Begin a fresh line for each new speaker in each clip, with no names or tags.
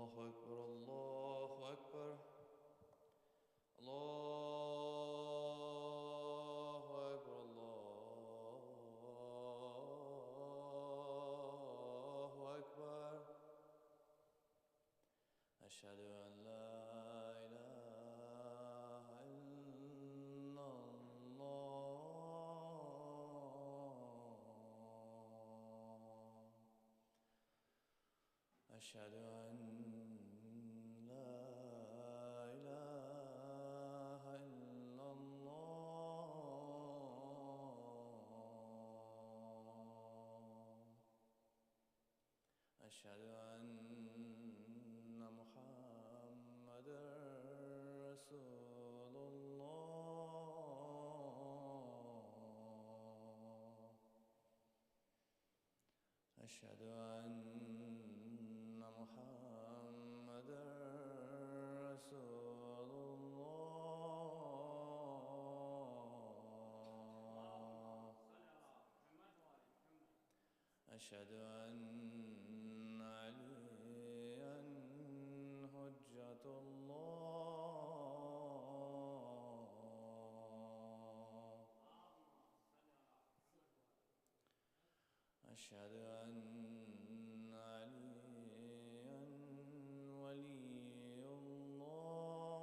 أكبر الله أكبر الله أكبر الله أكبر أشهد أن لا إله إلا الله أشهد أن لا إله إلا الله أشهد أن محمدًا رسول الله أشهد أن محمدًا رسول الله أشهد أن عليًا حجة الله أشهد أن عليًا ولي الله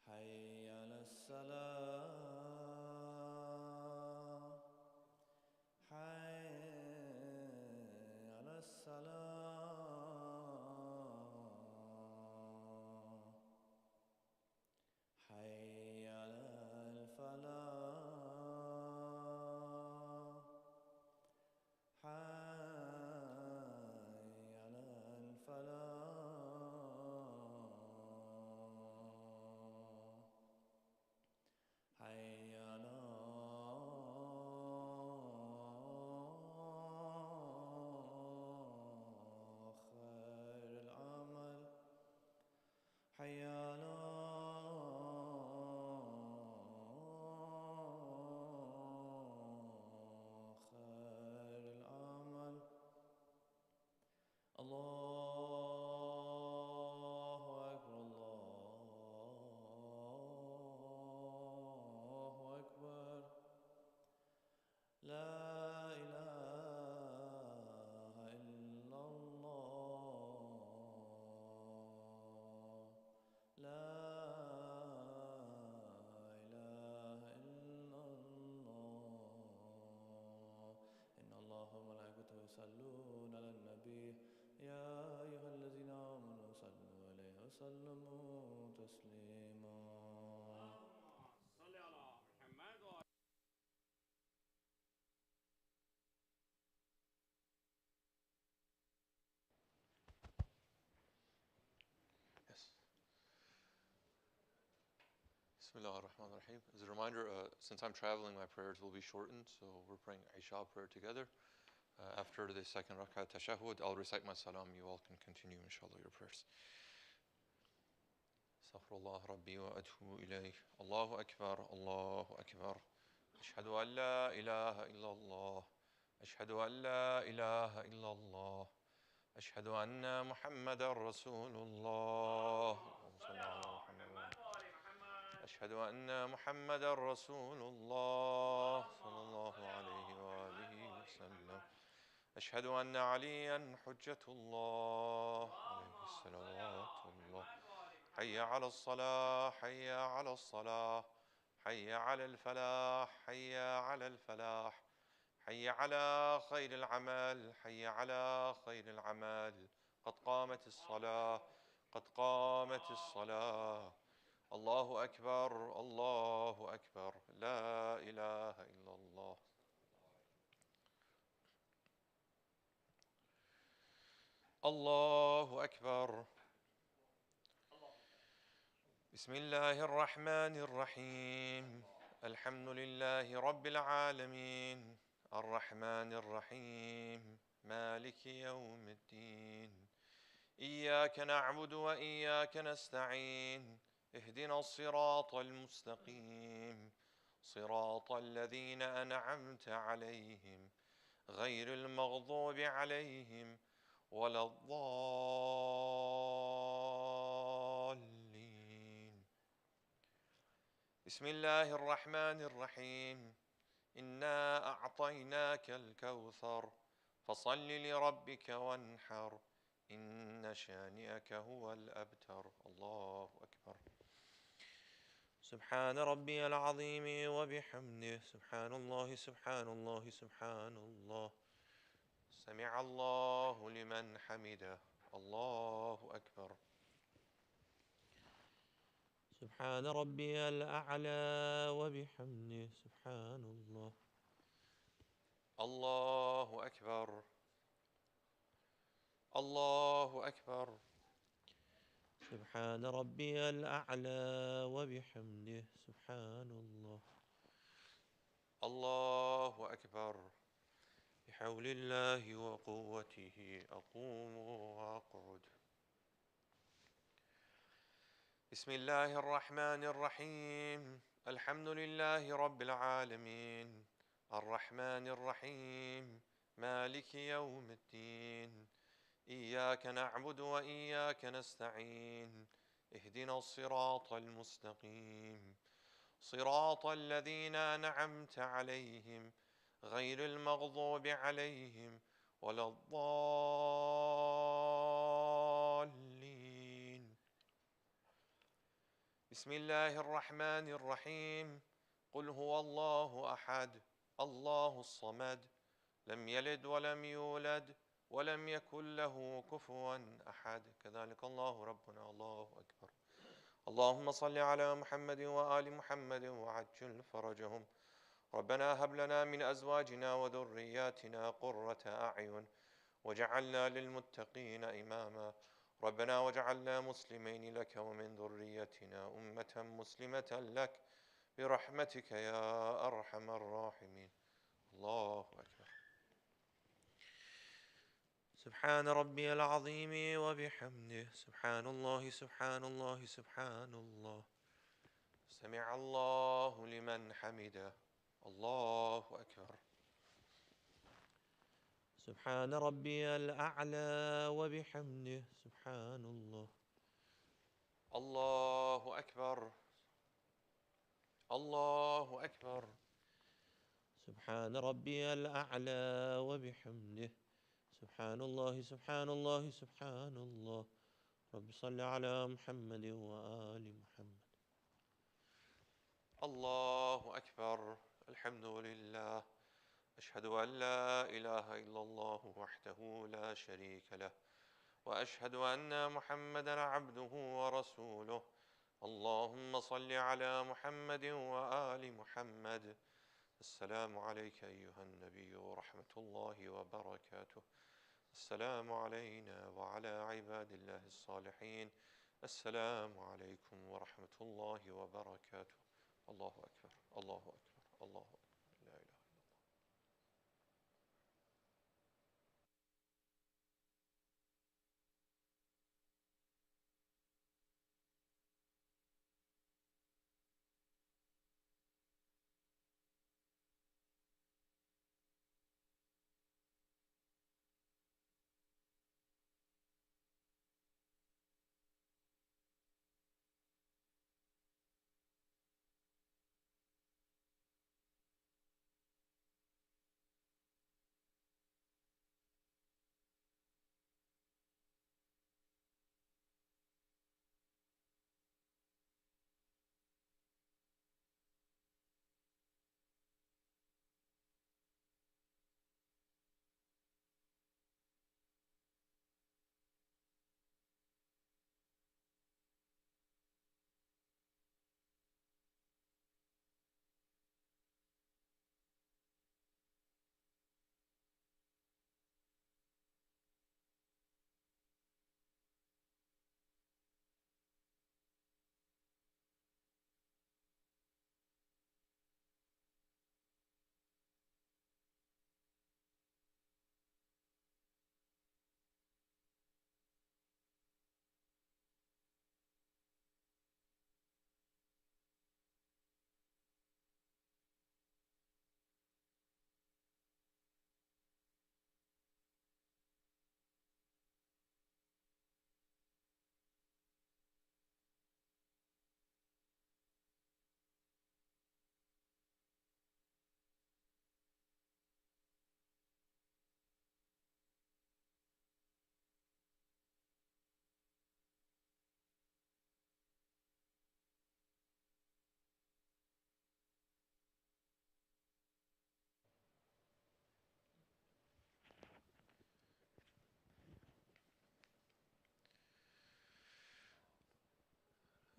حي على الصلاة حي على الصلاة حي على الفلاح حي على الفلاح حي على خير العمل حي على خير العمل الله أكبر الله أكبر لا إله إلا الله لا إله إلا الله إن الله وملائكته يصلون على النبي يا أيها الذين آمنوا صلوا عليه وسلموا تسليما
صل على محمد
Yes. Bismillah ar-Rahman ar-Rahim. As a reminder, since I'm traveling, my prayers will be shortened, so we're praying Isha prayer together. After the second rak'ah tashahhud, I'll recite my salam. You all can continue, inshallah, your prayers. Astaghfirullah Rabbi wa atubu ilayh. Allahu Akbar, Allahu Akbar. Ashhadu an la ilaha illallah. Ashhadu an la ilaha illallah. أشهد أن محمدًا رسول الله أشهد أن محمدًا رسول الله صلى الله عليه وآله وسلم أشهد أن عليًا حجة الله عليه الصلوات الله حي على الصلاة حي على الصلاة حي على الفلاح حي على الفلاح حي على خير العمل حي على خير العمل قد قامت الصلاة قد قامت الصلاة الله أكبر الله أكبر لا إله إلا الله الله أكبر بسم الله الرحمن الرحيم الحمد لله رب العالمين الرحمن الرحيم مالك يوم الدين إياك نعبد وإياك نستعين اهدنا الصراط المستقيم صراط الذين أنعمت عليهم غير المغضوب عليهم ولا الضالين. بسم الله الرحمن الرحيم. إنا أعطيناك الكوثر فصل لربك وانحر إن شانئك هو الأبتر. الله أكبر. سبحان ربي العظيم وبحمده سبحان الله سبحان الله سبحان الله. سمع الله لمن حمده. الله أكبر. سبحان ربي الأعلى وبحمده سبحان الله. الله أكبر. الله أكبر. سبحان ربي الأعلى وبحمده سبحان الله. الله أكبر. بحول الله وقوته أقوم وأقعد. بسم الله الرحمن الرحيم. الحمد لله رب العالمين الرحمن الرحيم مالك يوم الدين إياك نعبد وإياك نستعين اهدنا الصراط المستقيم صراط الذين أنعمت عليهم غير المغضوب عليهم ولا الضالين. بسم الله الرحمن الرحيم. قل هو الله أحد الله الصمد لم يلد ولم يولد ولم يكن له كفوا أحد. كذلك الله ربنا. الله أكبر. اللهم صل على محمد وآل محمد وعجل فرجهم. ربنا هب لنا من أزواجنا وذرياتنا قرة أعين وجعلنا للمتقين إماما. ربنا وجعلنا مسلمين لك ومن ذريتنا أمة مسلمة لك برحمتك يا أرحم الراحمين. الله أكبر. سبحان ربي العظيم وبحمده سبحان الله سبحان الله سبحان الله. سمع الله لمن حمده. الله أكبر. سبحان ربي الأعلى وبحمده سبحان الله. الله أكبر. الله أكبر. سبحان ربي الأعلى وبحمده سبحان الله سبحان الله سبحان الله. رب صل على محمد وآل محمد. الله أكبر. الحمد لله. أشهد أن لا إله إلا الله وحده لا شريك له وأشهد أن محمدا عبده ورسوله. اللهم صل على محمد وآل محمد. السلام عليك أيها النبي ورحمة الله وبركاته. السلام علينا وعلى عباد الله الصالحين. السلام عليكم ورحمة الله وبركاته. الله أكبر. الله أكبر. الله أكبر. لا إله.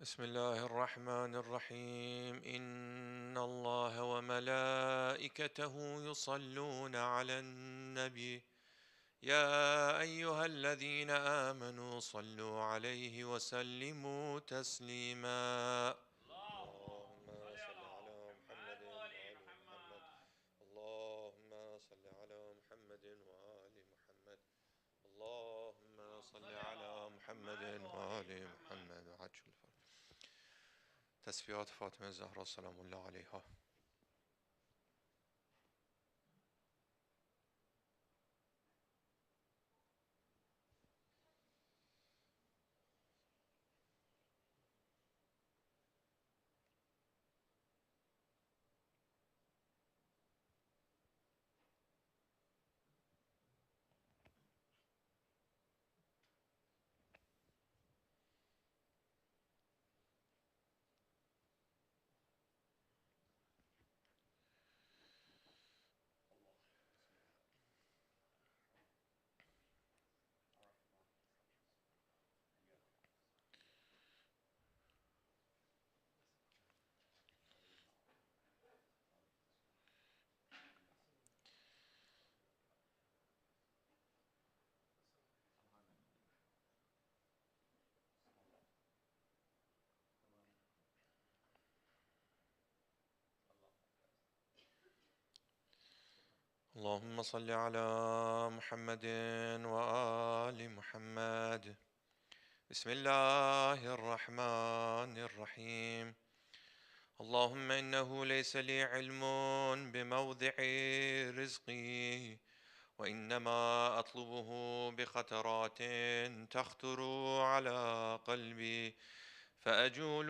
بسم الله الرحمن الرحيم. إن الله وملائكته يصلون على النبي يا أيها الذين آمنوا صلوا عليه وسلموا تسليما. اللهم صل على محمد وآل محمد. اللهم صل على محمد وآل محمد. اللهم صل على محمد وآل محمد. وعجل تسبيحات فاطمة الزهراء سلام الله عليها. اللهم صل على محمد وآل محمد. بسم الله الرحمن الرحيم. اللهم إنه ليس لي علم بموضع رزقي، وإنما أطلبه بخطرات تخطر على قلبي، فأجول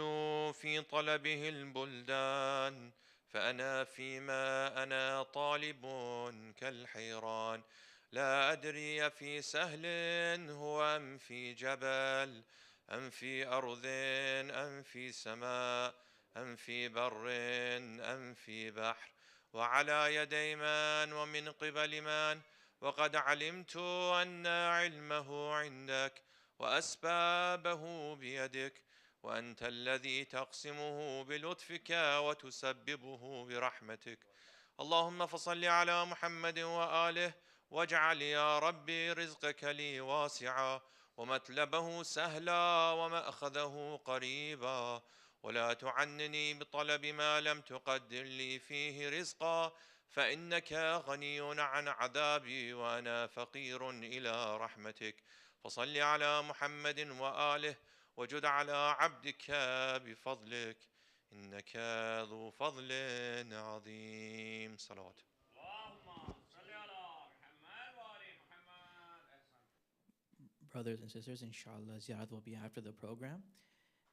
في طلبه البلدان، فأنا فيما أنا طالب كالحيران، لا أدري في سهل هو أم في جبل، أم في أرض أم في سماء، أم في بر أم في بحر، وعلى يدي من ومن قبل من، وقد علمت أن علمه عندك وأسبابه بيدك، وأنت الذي تقسمه بلطفك وتسببه برحمتك. اللهم فصل على محمد وآله، واجعل يا ربي رزقك لي واسعا، ومطلبه سهلا، ومأخذه قريبا، ولا تعنني بطلب ما لم تقدر لي فيه رزقا، فإنك غني عن عذابي وأنا فقير إلى رحمتك. فصل على محمد وآله، وجد على عبدك بفضلك، إنك ذو فضل عظيم. صلوات.
Brothers and sisters, inshallah, ziyarat will be after the program.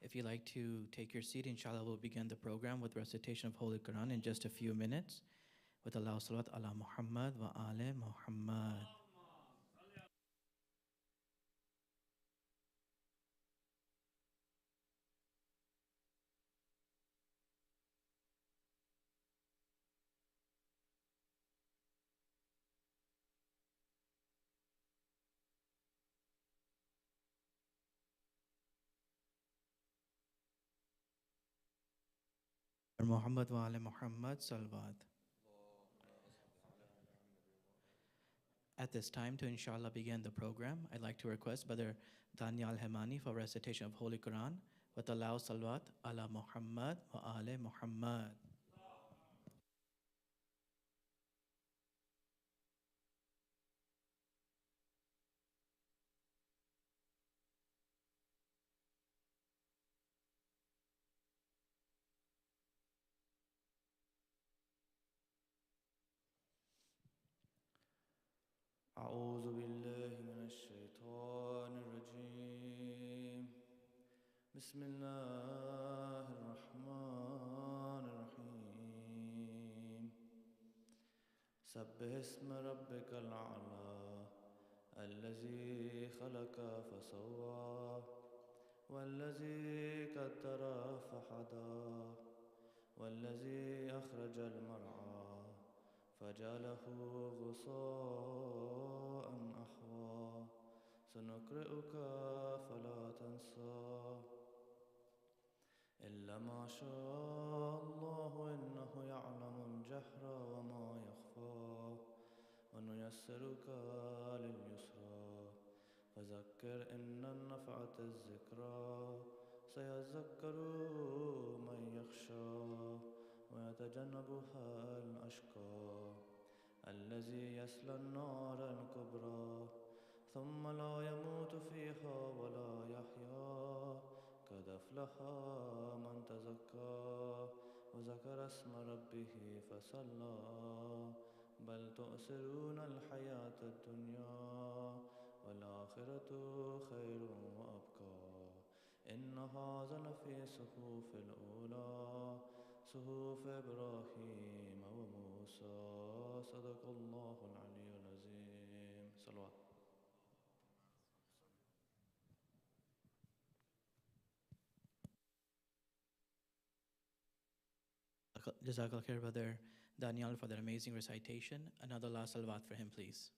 If you'd like to take your seat, inshallah, we'll begin the program with recitation of Holy Quran in just a few minutes. With Allah salawat ala Muhammad wa ale Muhammad. Muhammad wa ale Muhammad salawat. At this time, to inshallah begin the program, I'd like to request Brother Daniel Hemani for recitation of Holy Quran with Allah salawat ala Muhammad wa ale Muhammad. أعوذ بالله من الشيطان الرجيم. بسم الله الرحمن الرحيم. سبح اسم ربك الأعلى الذي خلق فسوى والذي قدر فهدى والذي أخرج المرعى فجعله غثاء أحوى سنقرئك فلا تنسى
إلا ما شاء الله إنه يعلم الجهر وما يخفى ونيسرك لليسرى فذكر إن النفعة الذكرى سيذكر من يخشى ويتجنبها الأشقى الذي يصلى النار الكبرى ثم لا يموت فيها ولا يحيا قد أفلح من تزكى وذكر اسم ربه فصلى بل تؤثرون الحياة الدنيا والآخرة خير وأبقى إن هذا لفي صحف الأولى صحف إبراهيم وموسى صدق الله العلي العظيم صلوات.
Jazakallah khair, Brother Daniel, for that amazing recitation. Another last salawat for him, please.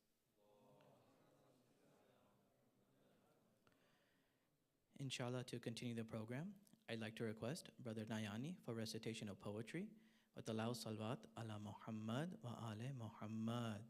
Inshallah, to continue the program, I'd like to request Brother Nayani for recitation of poetry with the loud salawat ala Muhammad wa ale Muhammad.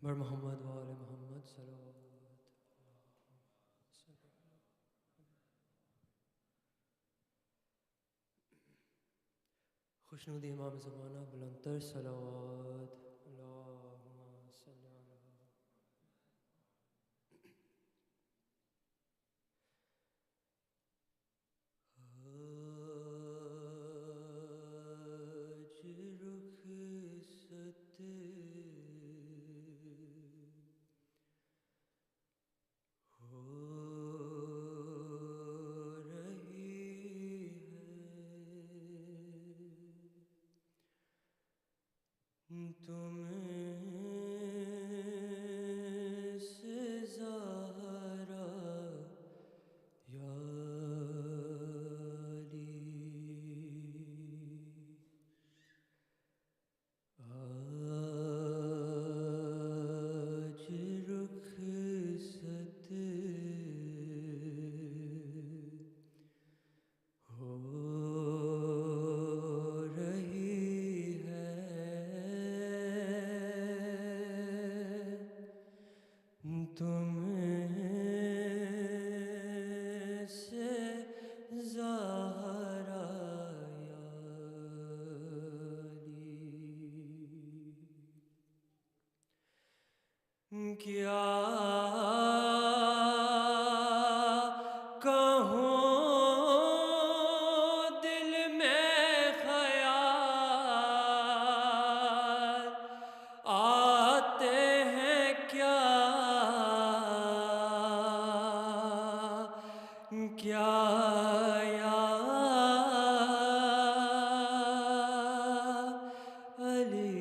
بر محمد و آل محمد صلوات. خوشنودی امام زمانہ بلندتر صلوات. اللہم صلی علی
کیا کہوں دل میں خیال آتے ہیں کیا یا علی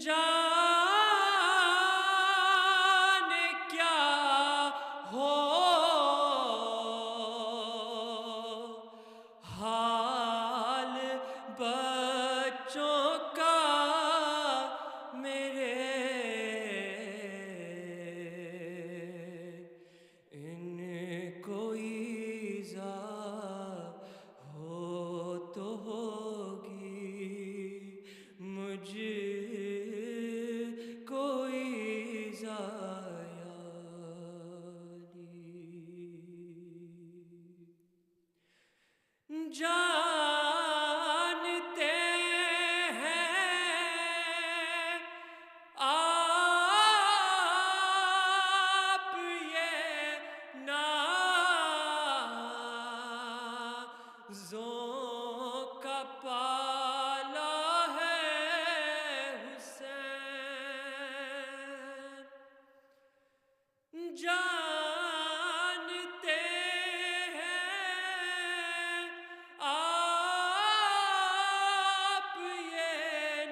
جانے کیا ہو حال بچوں کا میرے ان کو ایذا ہو تو ہوگی مجھ کو ایذا یا علی۔ جانتے ہیں آپ یہ نازوں کا پالا ہے حسین، جانتے ہیں آپ یہ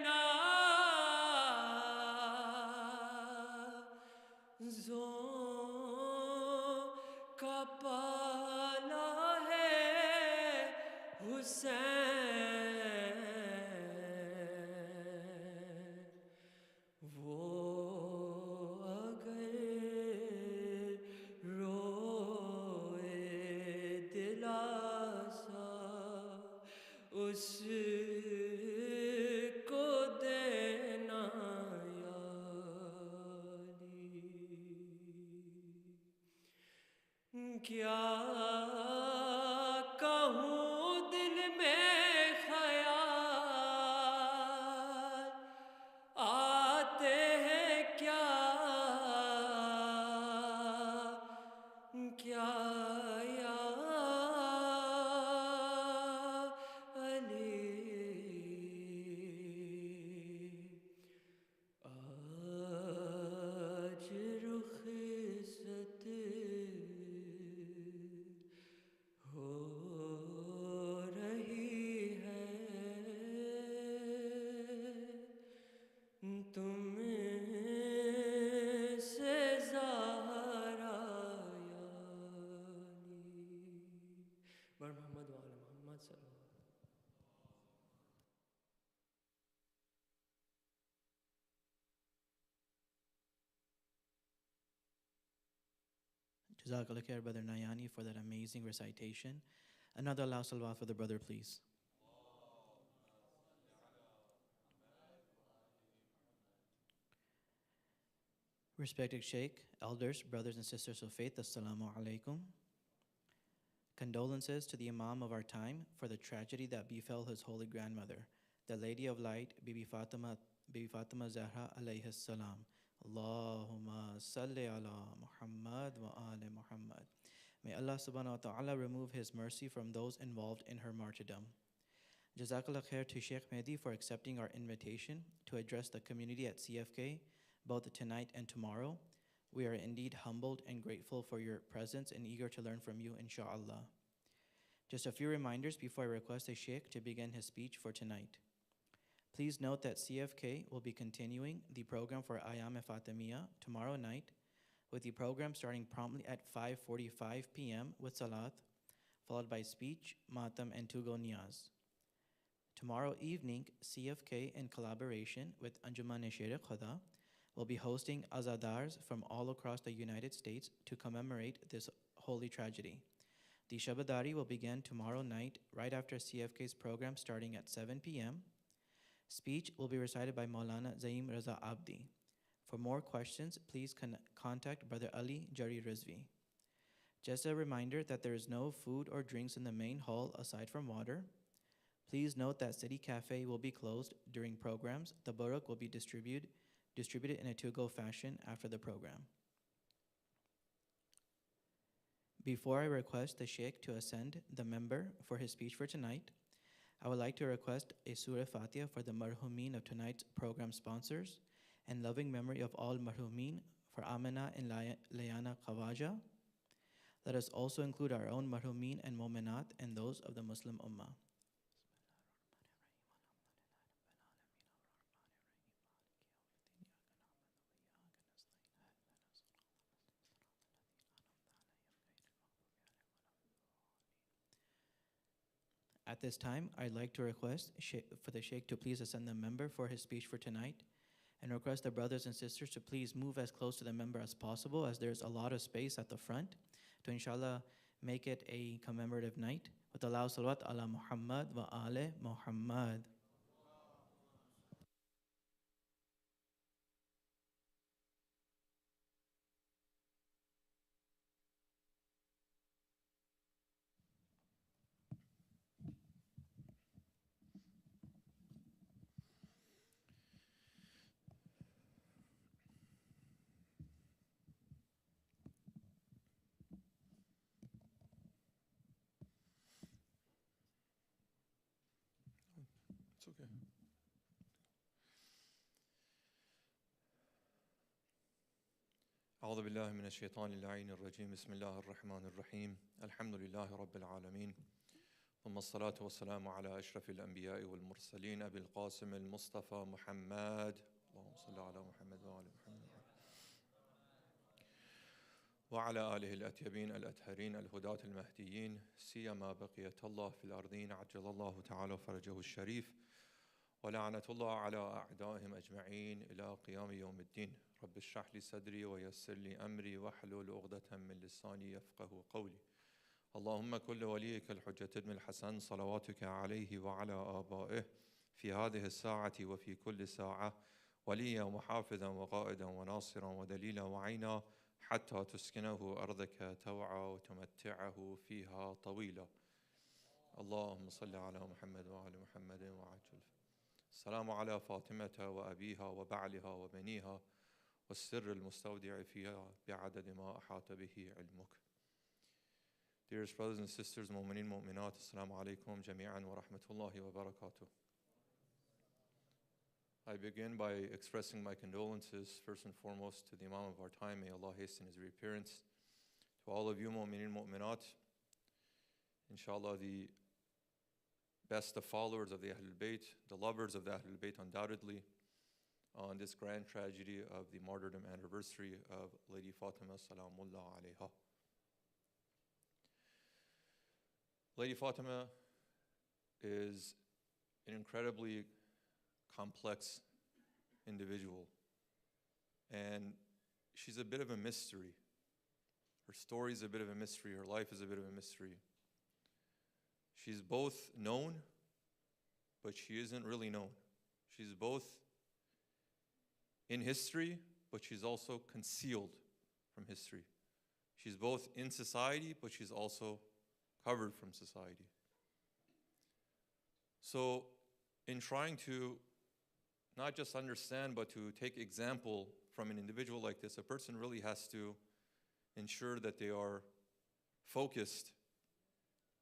نازوں کا پالا ہے حسین، وہ اگر روئے دلاسا اس کو دینا یا علی۔ کیا کہوں دل میں خیال آتے ہیں کیا کیا یا علی۔ آج رخصت ہو رہی ہے تم سے زہرا یا علی۔ بر محمد وآل محمد صلی اللہ علیہ وسلم۔
Jazakallah khair, Brother Nayani, for that amazing recitation. Another Allah salawat for the brother, please. Respected Sheikh, elders, brothers and sisters of faith, Assalamu alaikum. Condolences to the Imam of our time for the tragedy that befell his holy grandmother, the Lady of Light, Bibi Fatima Zahra alayhi salam. Allahumma salli ala Muhammad wa ala Muhammad. May Allah subhanahu wa ta'ala remove his mercy from those involved in her martyrdom. Jazakallah khair to Sheikh Mahdi for accepting our invitation to address the community at CFK both tonight and tomorrow. We are indeed humbled and grateful for your presence and eager to learn from you, inshallah. Just a few reminders before I request the Sheikh to begin his speech for tonight. Please note that CFK will be continuing the program for Ayam Fatimiyah tomorrow night, with the program starting promptly at 5:45 p.m. with Salat, followed by speech, matam, and Tugo Niyaz. Tomorrow evening, CFK, in collaboration with Anjuman-e-Sher Khuda, will be hosting azadars from all across the United States to commemorate this holy tragedy. The Shabadari will begin tomorrow night right after CFK's program starting at 7 p.m. Speech will be recited by Maulana Zaim Raza Abdi. For more questions, please contact Brother Ali Jari Rizvi. Just a reminder that there is no food or drinks in the main hall aside from water. Please note that City Cafe will be closed during programs. The buraq will be distributed in a to-go fashion after the program. Before I request the Sheikh to ascend the member for his speech for tonight, I would like to request a Surah Fatiha for the marhumeen of tonight's program sponsors and loving memory of all marhumeen for Amina and Layana Khawaja. Let us also include our own marhumeen and mominat and those of the Muslim Ummah. At this time, I'd like to request for the Sheikh to please ascend the member for his speech for tonight, and request the brothers and sisters to please move as close to the member as possible, as there's a lot of space at the front, to inshallah make it a commemorative night. With Allah salawat ala Muhammad wa ale Muhammad.
It's okay. أعوذ بالله من الشيطان اللعين الرجيم بسم الله الرحمن الرحيم الحمد لله رب العالمين ثم الصلاة والسلام على أشرف الأنبياء والمرسلين أبي القاسم المصطفى محمد اللهم صل على محمد وعلى محمد وعلى آله الأطيبين الأطهرين الهداة المهديين سيما بقية الله في الأرضين عجل الله تعالى فرجه الشريف ولعنة الله على أعدائهم أجمعين إلى قيام يوم الدين رب اشرح لي صدري ويسر لي أمري واحلل عقدة من لساني يفقه قولي اللهم كل وليك الحجة ابن الحسن صلواتك عليه وعلى آبائه في هذه الساعة وفي كل ساعة وليا ومحافظا وقائدا وناصرا ودليلا وعينا حتى تسكنه أرضك توعا وتمتعه فيها طويلا اللهم صل على محمد وعلى محمد وعجل السلام على فاطمة وأبيها وبعلها وبنيها والسر المستودع فيها بعدد ما أحاط به علمك. Dearest brothers and sisters, mu'mineen, mu'minat, assalamu alaikum jami'an wa rahmatullahi wa barakatuh. I begin by expressing my condolences, first and foremost, to the Imam of our time. May Allah hasten his reappearance. To all of you, mu'mineen, mu'minat, inshallah, the best of followers of the Ahlul Bayt, the lovers of the Ahlul Bayt, undoubtedly, on this grand tragedy of the martyrdom anniversary of Lady Fatima Salamullah alayha. Lady Fatima is an incredibly complex individual, and she's a bit of a mystery. Her story is a bit of a mystery. Her life is a bit of a mystery. She's both known, but she isn't really known. She's both in history, but she's also concealed from history. She's both in society, but she's also covered from society. So in trying to not just understand, but to take example from an individual like this, a person really has to ensure that they are focused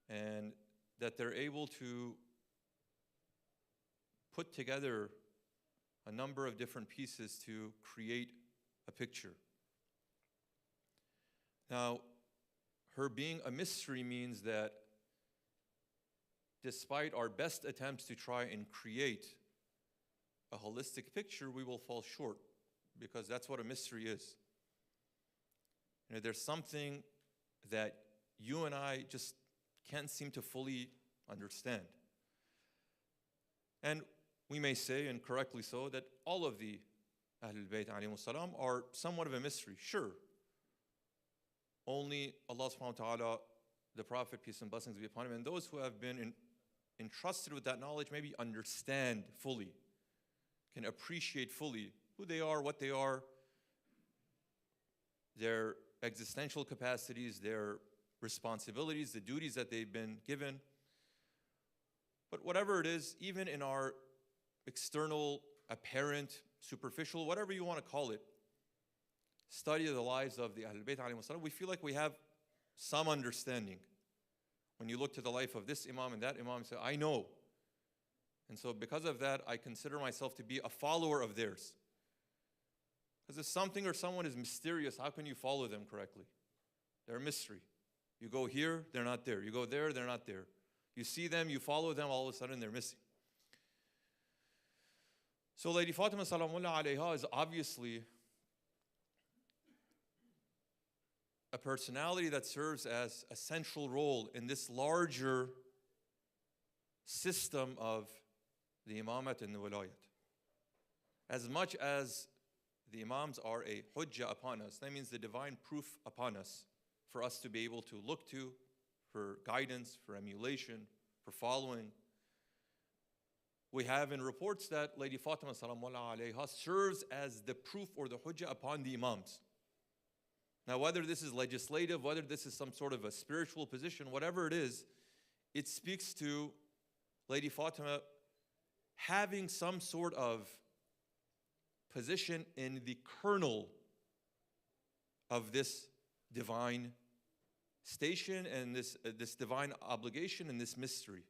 and that they're able to put together a number of different pieces to create a picture. Now, her being a mystery means that despite our best attempts to try and create a holistic picture, we will fall short, because that's what a mystery is. You know, there's something that you and I just can't seem to fully understand. And we may say, and correctly so, that all of the Ahlul Bayt alayhimus salam are somewhat of a mystery. Sure. Only Allah subhanahu wa ta'ala, the Prophet, peace and blessings be upon him, and those who have been entrusted with that knowledge maybe understand fully, can appreciate fully who they are, what they are, their existential capacities, their responsibilities, the duties that they've been given. But whatever it is, even in our external, apparent, superficial, whatever you want to call it, study of the lives of the Ahlul Bayt alayhimus salam, we feel like we have some understanding. When you look to the life of this Imam and that Imam, you say, I know. And so because of that, I consider myself to be a follower of theirs. Because if something or someone is mysterious, how can you follow them correctly? They're a mystery. You go here, they're not there. You go there, they're not there. You see them, you follow them, all of a sudden they're missing. So Lady Fatima Salamullah alayha is obviously a personality that serves as a central role in this larger system of the imamat and the wilayat. As much as the imams are a hujjah upon us, that means the divine proof upon us for us to be able to look to for guidance, for emulation, for following. We have in reports that Lady Fatima salamuallah alayha serves as the proof or the hujjah upon the imams. Now, whether this is legislative, whether this is some sort of a spiritual position, whatever it is, it speaks to Lady Fatima having some sort of position in the kernel of this divine station and this divine obligation and this mystery.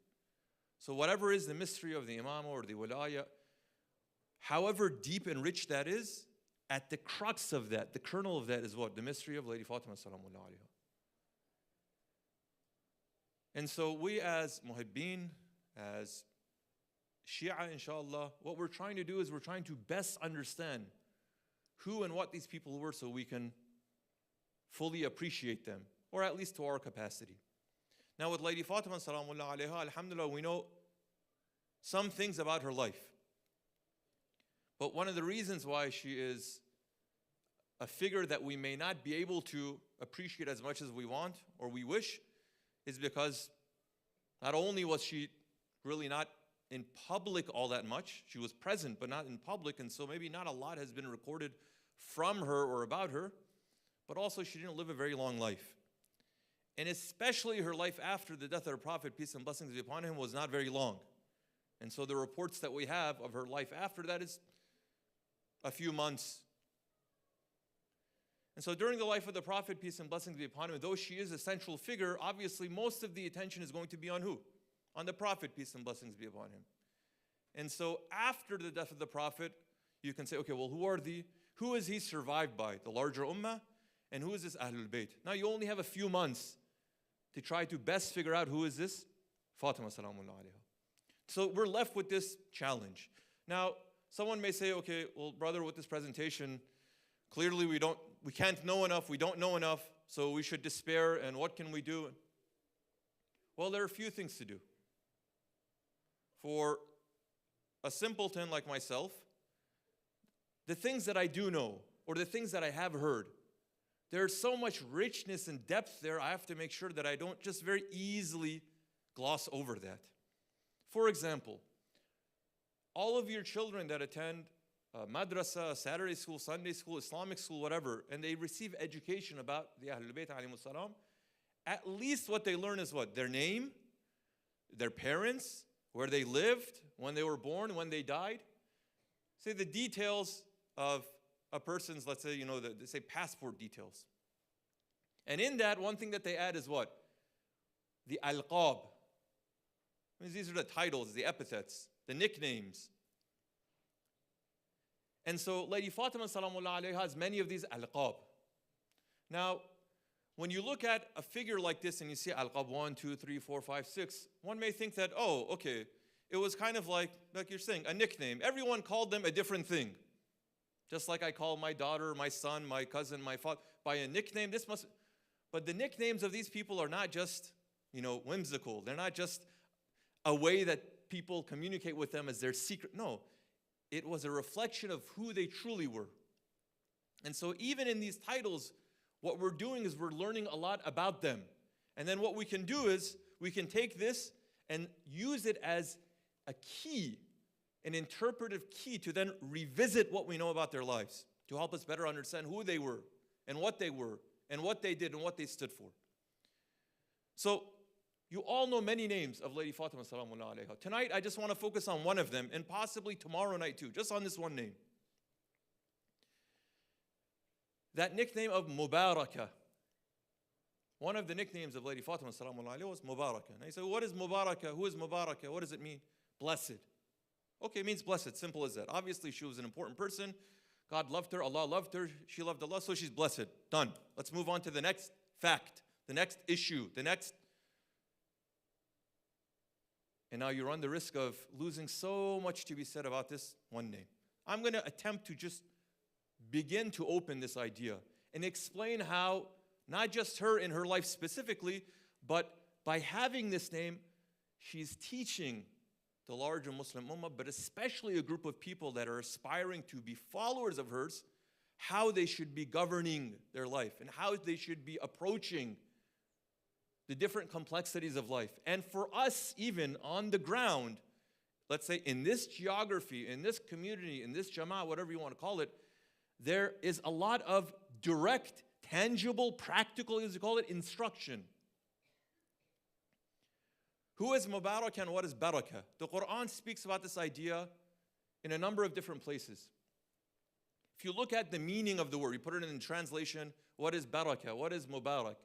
So whatever is the mystery of the imam or the wilaya, however deep and rich that is, at the crux of that, the kernel of that is what? The mystery of Lady Fatima salamullah alayha. And so we as muhibbeen, as Shia inshallah, what we're trying to do is we're trying to best understand who and what these people were so we can fully appreciate them, or at least to our capacity. Now with Lady Fatima salamullah alayha, alhamdulillah, we know some things about her life. But one of the reasons why she is a figure that we may not be able to appreciate as much as we want or we wish is because not only was she really not in public all that much, she was present but not in public, and so maybe not a lot has been recorded from her or about her, but also she didn't live a very long life. And especially her life after the death of her Prophet, peace and blessings be upon him, was not very long. And so the reports that we have of her life after that is a few months. And so during the life of the Prophet, peace and blessings be upon him, though she is a central figure, obviously most of the attention is going to be on who? On the Prophet, peace and blessings be upon him. And so after the death of the Prophet, you can say, okay, well, who is he survived by? The larger ummah? And who is this Ahlul Bayt? Now you only have a few months to try to best figure out who is this Fatima salamullah alayha. So we're left with this challenge. Now, someone may say, okay, well, brother, with this presentation, clearly we can't know enough, we don't know enough, so we should despair, and what can we do? Well, there are a few things to do. For a simpleton like myself, the things that I do know, or the things that I have heard, there's so much richness and depth there, I have to make sure that I don't just very easily gloss over that. For example, all of your children that attend madrasa, Saturday school, Sunday school, Islamic school, whatever, and they receive education about the Ahlul Bayt alayhimus salam, at least what they learn is what? Their name, their parents, where they lived, when they were born, when they died. Say the details of a person's, let's say, they say passport details. And in that, one thing that they add is what? The alqab. These are the titles, the epithets, the nicknames. And so Lady Fatima salamullah alayha has many of these alqab. Now, when you look at a figure like this and you see alqab 1, 2, 3, 4, 5, 6, one may think that, oh, okay, it was kind of like you're saying, a nickname. Everyone called them a different thing. Just like I call my daughter, my son, my cousin, my father by a nickname. But the nicknames of these people are not just, whimsical. They're not just a way that people communicate with them as their secret. No, it was a reflection of who they truly were. And so even in these titles, what we're doing is we're learning a lot about them. And then what we can do is we can take this and use it as a key, an interpretive key to then revisit what we know about their lives, to help us better understand who they were and what they did and what they stood for. So you all know many names of Lady Fatima salamullah alayha. Tonight I just want to focus on one of them, and possibly tomorrow night too, just on this one name. That nickname of Mubaraka. One of the nicknames of Lady Fatima salamullah alayha was Mubaraka. And I say, what is Mubaraka? Who is Mubaraka? What does it mean? Blessed. Okay, it means blessed, simple as that. Obviously she was an important person. God loved her, Allah loved her, she loved Allah, so she's blessed. Done. Let's move on to the next fact, the next issue, And now you run the risk of losing so much to be said about this one name. I'm going to attempt to just begin to open this idea and explain how, not just her in her life specifically, but by having this name, she's teaching the larger Muslim ummah, but especially a group of people that are aspiring to be followers of hers, how they should be governing their life and how they should be approaching the different complexities of life. And for us, even on the ground, let's say in this geography, in this community, in this jama'ah, whatever you want to call it, there is a lot of direct, tangible, practical, as you call it, instruction. Who is Mubarak and what is Baraka? The Quran speaks about this idea in a number of different places. If you look at the meaning of the word, you put it in translation, what is Baraka? What is Mubarak?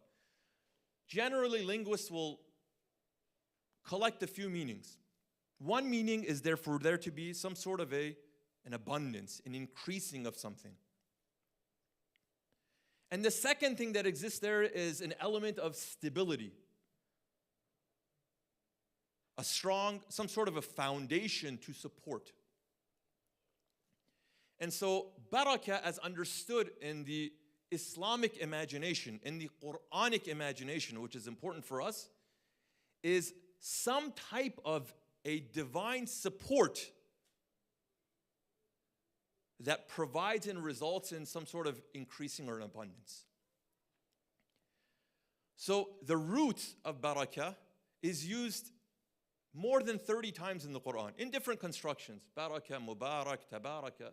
Generally, linguists will collect a few meanings. One meaning is for there to be some sort of an abundance, an increasing of something. And the second thing that exists there is an element of stability. A strong, some sort of a foundation to support. And so, Baraka, as understood in the Islamic imagination, in the Quranic imagination, which is important for us, is some type of a divine support that provides and results in some sort of increasing or an abundance. So the root of Baraka is used more than 30 times in the Quran, in different constructions. Baraka, Mubarak, Tabaraka.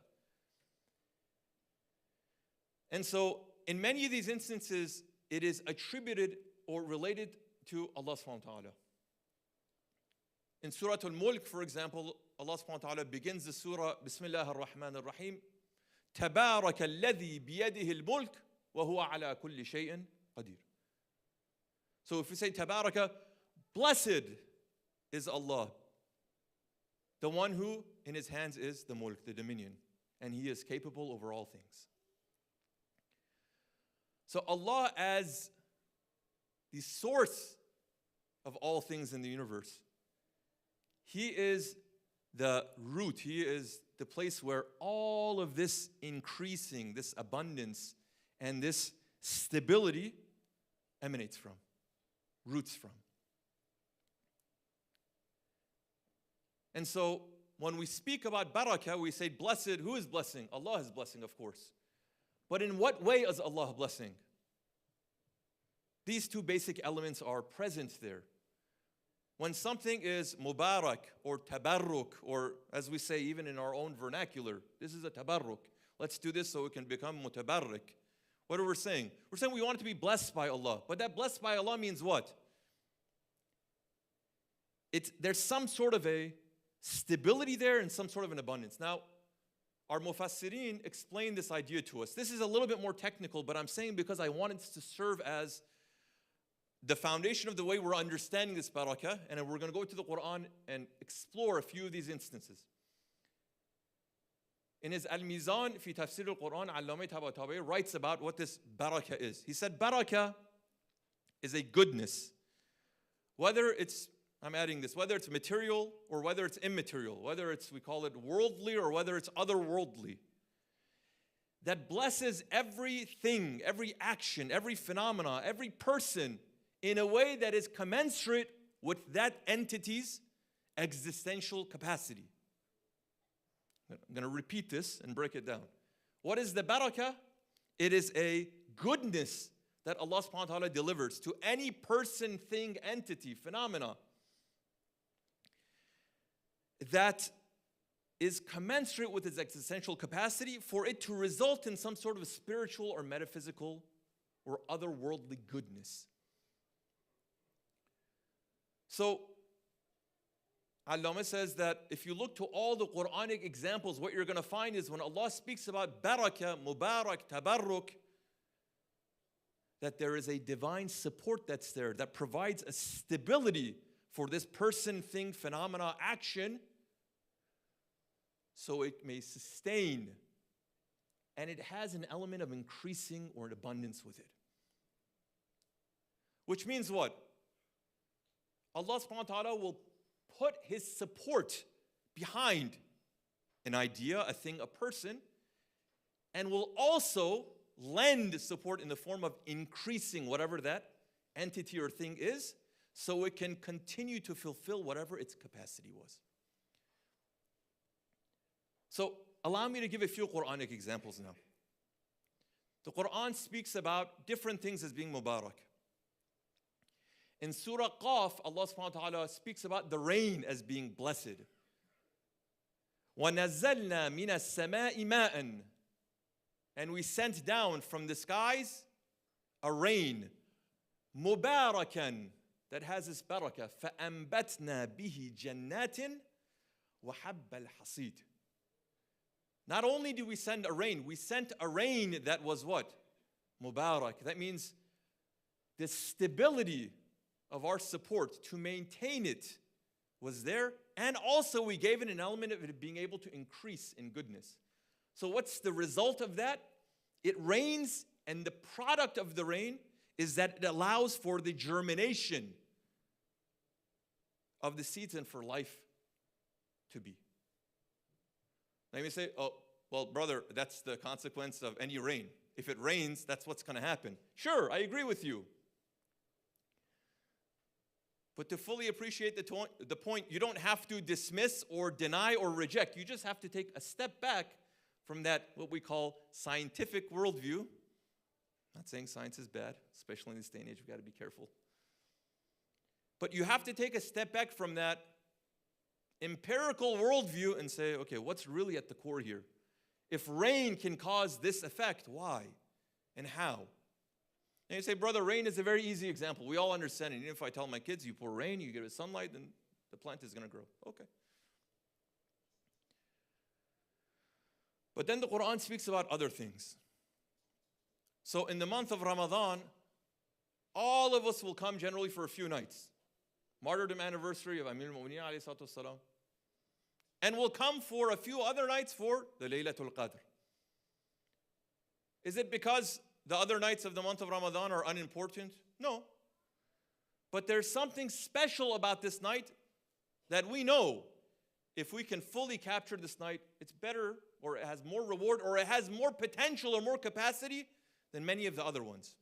And so, in many of these instances, it is attributed or related to Allah subhanahu wa ta'ala. In Surah Al-Mulk, for example, Allah subhanahu wa ta'ala begins the surah, Bismillah ar-Rahman ar-Rahim, تَبَارَكَ الَّذِي بِيَدِهِ الْمُلْكِ وَهُوَ عَلَى كُلِّ شَيْءٍ قَدِيرٌ. So if we say Tabaraka, blessed is Allah, the one who in his hands is the mulk, the dominion, and he is capable over all things. So Allah, as the source of all things in the universe, he is the root, he is the place where all of this increasing, this abundance, and this stability emanates from, roots from. And so, when we speak about Barakah, we say blessed. Who is blessing? Allah is blessing, of course. But in what way is Allah blessing? These two basic elements are present there. When something is Mubarak or Tabarruk, or as we say even in our own vernacular, this is a Tabarruk. Let's do this so it can become Mutabarrik. What are we saying? We're saying we want it to be blessed by Allah. But that blessed by Allah means what? There's some sort of a stability there and some sort of an abundance. Now, our Mufassirin explain this idea to us. This is a little bit more technical, but I'm saying because I want it to serve as the foundation of the way we're understanding this barakah, and we're going to go to the Quran and explore a few of these instances. In his Al-Mizan fi Tafsir al-Quran, Allama Tabatabai writes about what this barakah is. He said barakah is a goodness. Whether it's, I'm adding this, whether it's material or whether it's immaterial, whether it's, we call it worldly or whether it's otherworldly, that blesses everything, every action, every phenomena, every person in a way that is commensurate with that entity's existential capacity. I'm going to repeat this and break it down. What is the barakah? It is a goodness that Allah subhanahu wa ta'ala delivers to any person, thing, entity, phenomena that is commensurate with its existential capacity for it to result in some sort of spiritual or metaphysical or otherworldly goodness. So, Allama says that if you look to all the Quranic examples, what you're going to find is when Allah speaks about barakah, mubarak, tabarruk, that there is a divine support that's there that provides a stability for this person, thing, phenomena, action, so it may sustain. And it has an element of increasing or an abundance with it. Which means what? Allah subhanahu wa ta'ala will put his support behind an idea, a thing, a person, and will also lend support in the form of increasing whatever that entity or thing is,
so it can continue to fulfill whatever its capacity was. So allow me to give a few Quranic examples now. The Quran speaks about different things as being Mubarak. In Surah Qaf, Allah subhanahu wa ta'ala speaks about the rain as being blessed. وَنَزَّلْنَا مِنَ السَّمَاءِ مَاءً. And we sent down from the skies a rain. مُبَارَكًا. That has this barakah. فَأَنبَتْنَا بِهِ جَنَّاتٍ وَحَبَّ الْحَصِيدِ. Not only did we send a rain, we sent a rain that was what? Mubarak. That means the stability of our support to maintain it was there. And also we gave it an element of it being able to increase in goodness. So what's the result of that? It rains, and the product of the rain is that it allows for the germination of the seeds and for life to be. Now you may say, oh, well, brother, that's the consequence of any rain. If it rains, that's what's going to happen. Sure, I agree with you. But to fully appreciate the point, you don't have to dismiss or deny or reject. You just have to take a step back from that, what we call scientific worldview. Not saying science is bad, especially in this day and age, we've got to be careful. But you have to take a step back from that empirical worldview and say, okay, what's really at the core here? If rain can cause this effect, why and how? And you say, brother, rain is a very easy example. We all understand it. Even if I tell my kids, you pour rain, you give it sunlight, then the plant is going to grow. Okay. But then the Quran speaks about other things. So in the month of Ramadan, all of us will come generally for a few nights. Martyrdom anniversary of Amir al-Mu'mineen alayhi salatu wassalam. And we'll come for a few other nights for the Laylatul Qadr. Is it because the other nights of the month of Ramadan are unimportant? No. But there's something special about this night that we know if we can fully capture this night, it's better, or it has more reward, or it has more potential or more capacity than many of the other ones.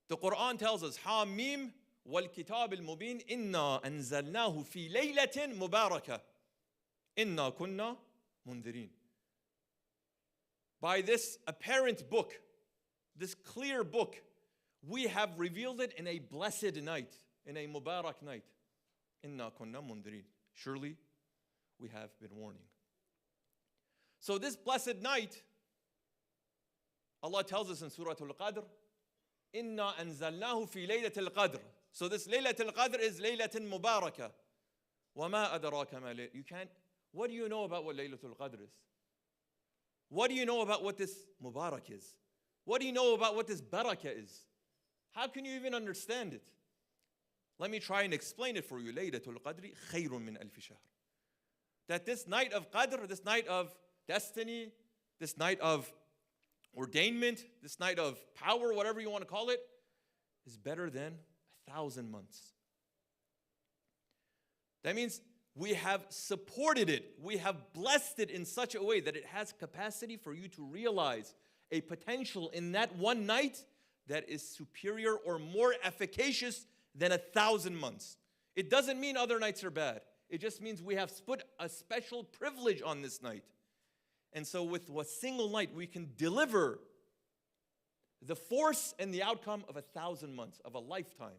The Quran tells us, Hamim wal kitab al-mubin inna anzalnahu fi laylatin mubarakah inna kunna mundirin. By this apparent book, this clear book, we have revealed it in a blessed night, in a mubarak night. Inna kunna mundirin. Surely we have been warning. So this blessed night, Allah tells us in Surah Al-Qadr, Inna anzalnahu fi laylatil qadr. So this laylatil qadr is laylatin mubarakah. وَمَا أَدَرَاكَ مَا لَيْلَةُ. You can't, what do you know about what laylatul qadr is? What do you know about what this mubarak is? What do you know about what this barakah is? How can you even understand it? Let me try and explain it for you. Laylatul qadri khayrun min alfi shahr. That this night of qadr, this night of destiny, this night of ordainment, this night of power, whatever you want to call it, is better than 1,000 months. That means we have supported it, we have blessed it in such a way that it has capacity for you to realize a potential in that one night that is superior or more efficacious than 1,000 months. It doesn't mean other nights are bad. It just means we have put a special privilege on this night. And so with a single night, we can deliver the force and the outcome of 1,000 months, of a lifetime.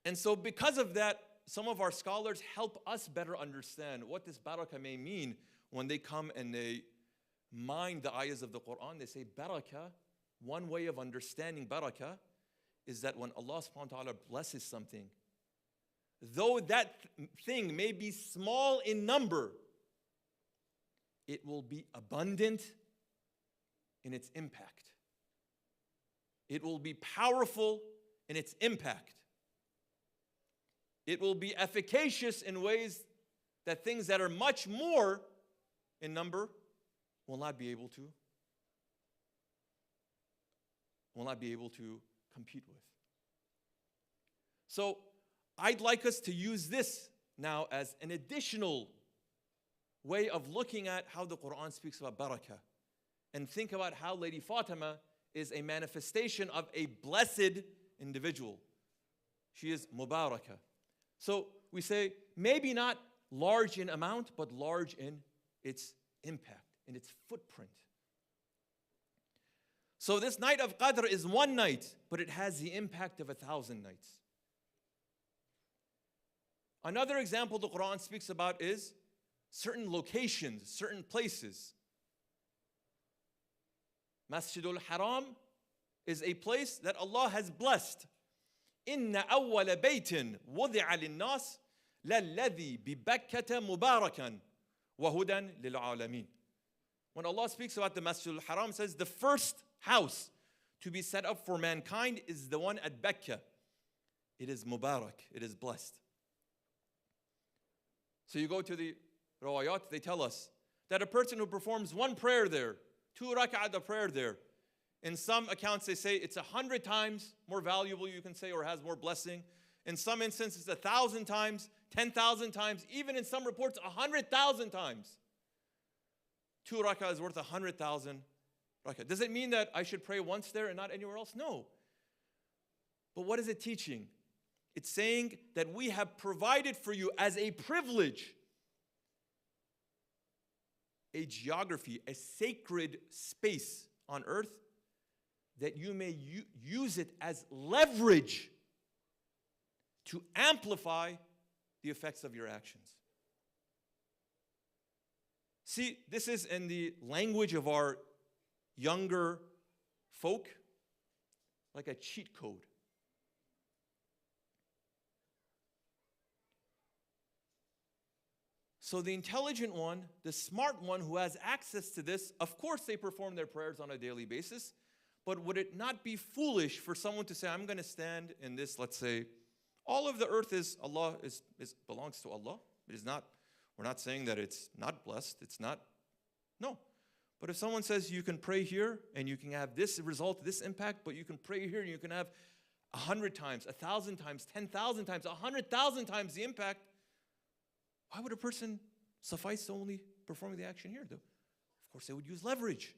And so because of that, some of our scholars help us better understand what this barakah may mean when they come and they mine the ayahs of the Quran. They say barakah, one way of understanding barakah is that when Allah subhanahu wa ta'ala blesses something, though that thing may be small in number, it will be abundant in its impact. It will be powerful in its impact. It will be efficacious in ways that things that are much more in number will not be able to compete with. So I'd like us to use this now as an additional way of looking at how the Quran speaks about barakah, and think about how Lady Fatima is a manifestation of a blessed individual. She is Mubarakah. So we say maybe not large in amount, but large in its impact, in its footprint. So this night of Qadr is one night, but it has the impact of 1,000 nights. Another example the Quran speaks about is certain locations, certain places. Masjidul Haram is a place that Allah has blessed. Inna awwala baytin wudi'a lin-nas lalladhi bi Bakkata mubarakan wa hudan lil alamin. When Allah speaks about the Masjidul Haram, it says the first house to be set up for mankind is the one at Becca. It is Mubarak, it is blessed. So you go to the Rawayat, they tell us that a person who performs one prayer there, 2 rak'at of prayer there, in some accounts they say it's 100 times more valuable, you can say, or has more blessing. In some instances, 1,000 times, 10,000 times, even in some reports, 100,000 times. 2 rak'ah is worth 100,000 rak'ah. Does it mean that I should pray once there and not anywhere else? No. But what is it teaching? It's saying that we have provided for you as a privilege a geography, a sacred space on earth that you may use it as leverage to amplify the effects of your actions. See, this is in the language of our younger folk, like a cheat code. So the intelligent one, the smart one who has access to this, of course they perform their prayers on a daily basis, but would it not be foolish for someone to say, I'm going to stand in this, let's say, all of the earth is Allah, belongs to Allah. It is not, we're not saying that it's not blessed, it's not, no. But if someone says you can pray here and you can have this result, this impact, but you can pray here and you can have 100 times, 1,000 times, 10,000 times, 100,000 times the impact, why would a person suffice to only performing the action here, though? Of course, they would use leverage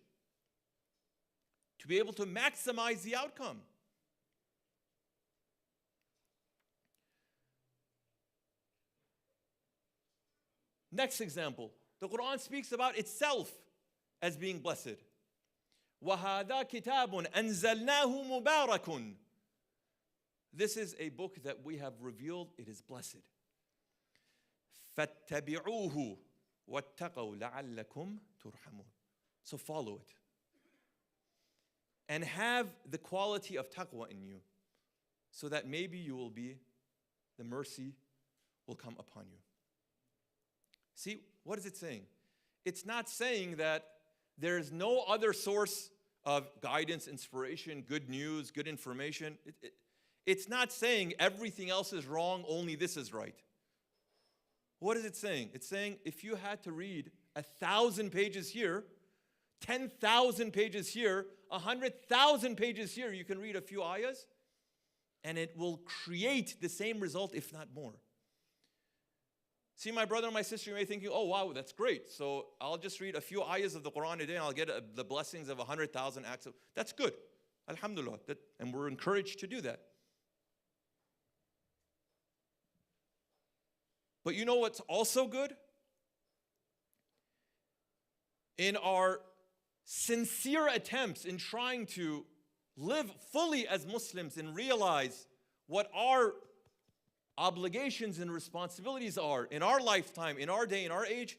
to be able to maximize the outcome. Next example, the Quran speaks about itself as being blessed. وَهَذَا كِتَابٌ أَنزَلْنَاهُ مُبَارَكٌ. This is a book that we have revealed, it is blessed. فَاتَّبِعُوهُ وَاتَّقَوْا لَعَلَّكُمْ تُرْحَمُونَ. So follow it. And have the quality of taqwa in you, so that maybe you will be, the mercy will come upon you. See, what is it saying? It's not saying that there is no other source of guidance, inspiration, good news, good information. It's not saying everything else is wrong, only this is right. What is it saying? It's saying if you had to read 1,000 pages here, 10,000 pages here, 100,000 pages here, you can read a few ayahs, and it will create the same result, if not more. See, my brother and my sister, you may be thinking, oh, wow, that's great. So I'll just read a few ayahs of the Quran a day, and I'll get the blessings of 100,000 acts of... That's good. Alhamdulillah. And we're encouraged to do that. But you know what's also good? In our sincere attempts in trying to live fully as Muslims and realize what our obligations and responsibilities are in our lifetime, in our day, in our age,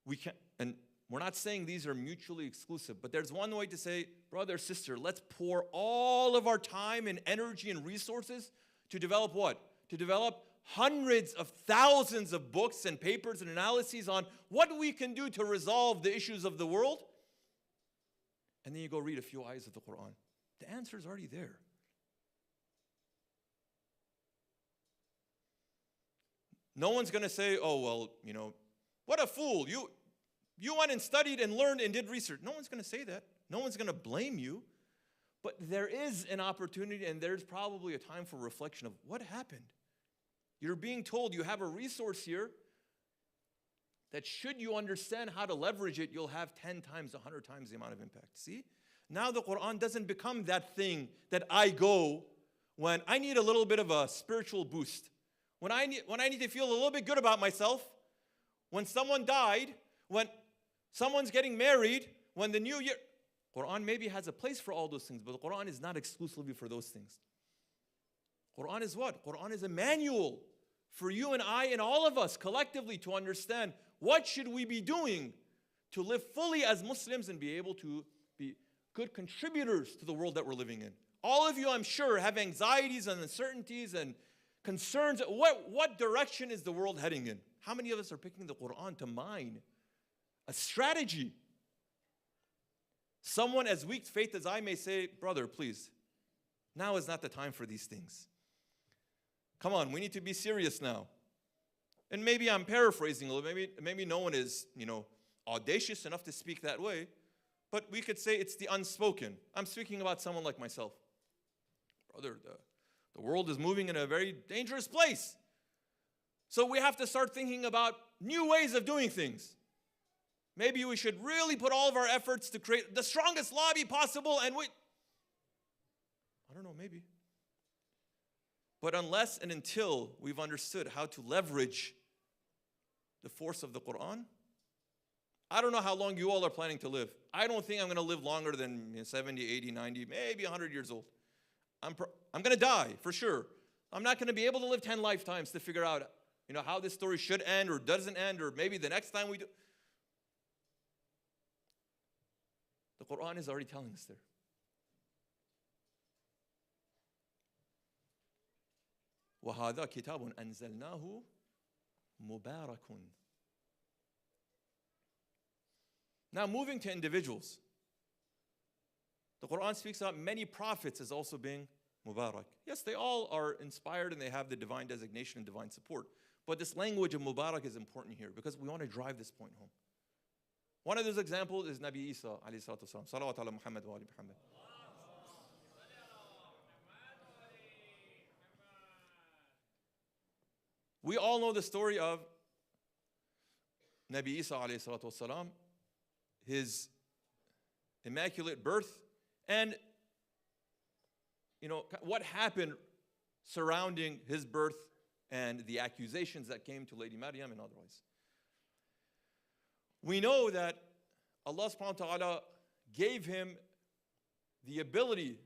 we can, and we're not saying these are mutually exclusive, but there's one way to say, brother, sister, let's pour all of our time and energy and resources to develop what? To develop hundreds of thousands of books and papers and analyses on what we can do to resolve the issues of the world. And then you go read a few ayahs of the Quran. The answer is already there. No one's going to say, oh, well, you know, what a fool. You went and studied and learned and did research. No one's going to say that. No one's going to blame you. But there is an opportunity, and there's probably a time for reflection of what happened. You're being told you have a resource here that should you understand how to leverage it, you'll have 10 times, 100 times the amount of impact. See? Now the Quran doesn't become that thing that I go when I need a little bit of a spiritual boost. When I need to feel a little bit good about myself, when someone died, when someone's getting married, when the new year. Quran maybe has a place for all those things, but the Quran is not exclusively for those things. Quran is what? Quran is a manual for you and I and all of us collectively to understand what should we be doing to live fully as Muslims and be able to be good contributors to the world that we're living in. All of you, I'm sure, have anxieties and uncertainties and concerns. What direction is the world heading in? How many of us are picking the Quran to mine a strategy? Someone as weak faith as I may say, brother, please, now is not the time for these things. Come on, we need to be serious now. And maybe I'm paraphrasing a little, maybe no one is, audacious enough to speak that way, but we could say it's the unspoken. I'm speaking about someone like myself. Brother, the world is moving in a very dangerous place. So we have to start thinking about new ways of doing things. Maybe we should really put all of our efforts to create the strongest lobby possible and I don't know, maybe. But unless and until we've understood how to leverage the force of the Quran, I don't know how long you all are planning to live. I don't think I'm going to live longer than 70, 80, 90, maybe 100 years old. I'm going to die, for sure. I'm not going to be able to live 10 lifetimes to figure out, how this story should end or doesn't end, or maybe the next time we do. The Quran is already telling us there. وَهَذَا كِتَابٌ أَنزَلْنَاهُ مُبَارَكٌ. Now moving to individuals. The Quran speaks about many prophets as also being Mubarak. Yes, they all are inspired and they have the divine designation and divine support. But this language of Mubarak is important here because we want to drive this point home. One of those examples is Nabi Isa alayhi salatu wasalam. Salawat ala Muhammad wa ali Muhammad. We all know the story of Nabi Isa alayhi salatu wasalam, his immaculate birth, and what happened surrounding his birth and the accusations that came to Lady Maryam and otherwise. We know that Allah subhanahu wa ta'ala gave him the ability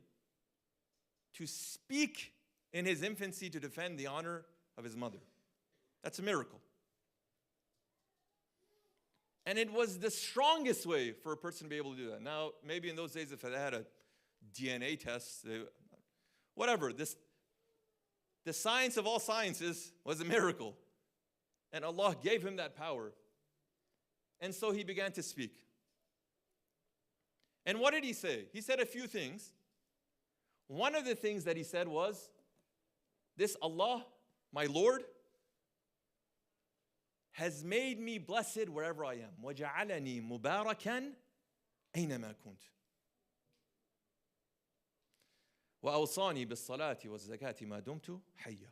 to speak in his infancy to defend the honor of his mother. That's a miracle. And it was the strongest way for a person to be able to do that. Now, maybe in those days, if they had a DNA test, whatever, the science of all sciences was a miracle. And Allah gave him that power. And so he began to speak. And what did he say? He said a few things. One of the things that he said was, this Allah, my Lord, has made me blessed wherever I am. وَجَعَلَنِي مُبَارَكًا أَيْنَمَا كُنْتُ. وَأَوْصَانِي بِالصَّلَاةِ وَالزَّكَاةِ مَا دُمْتُ حَيًّا.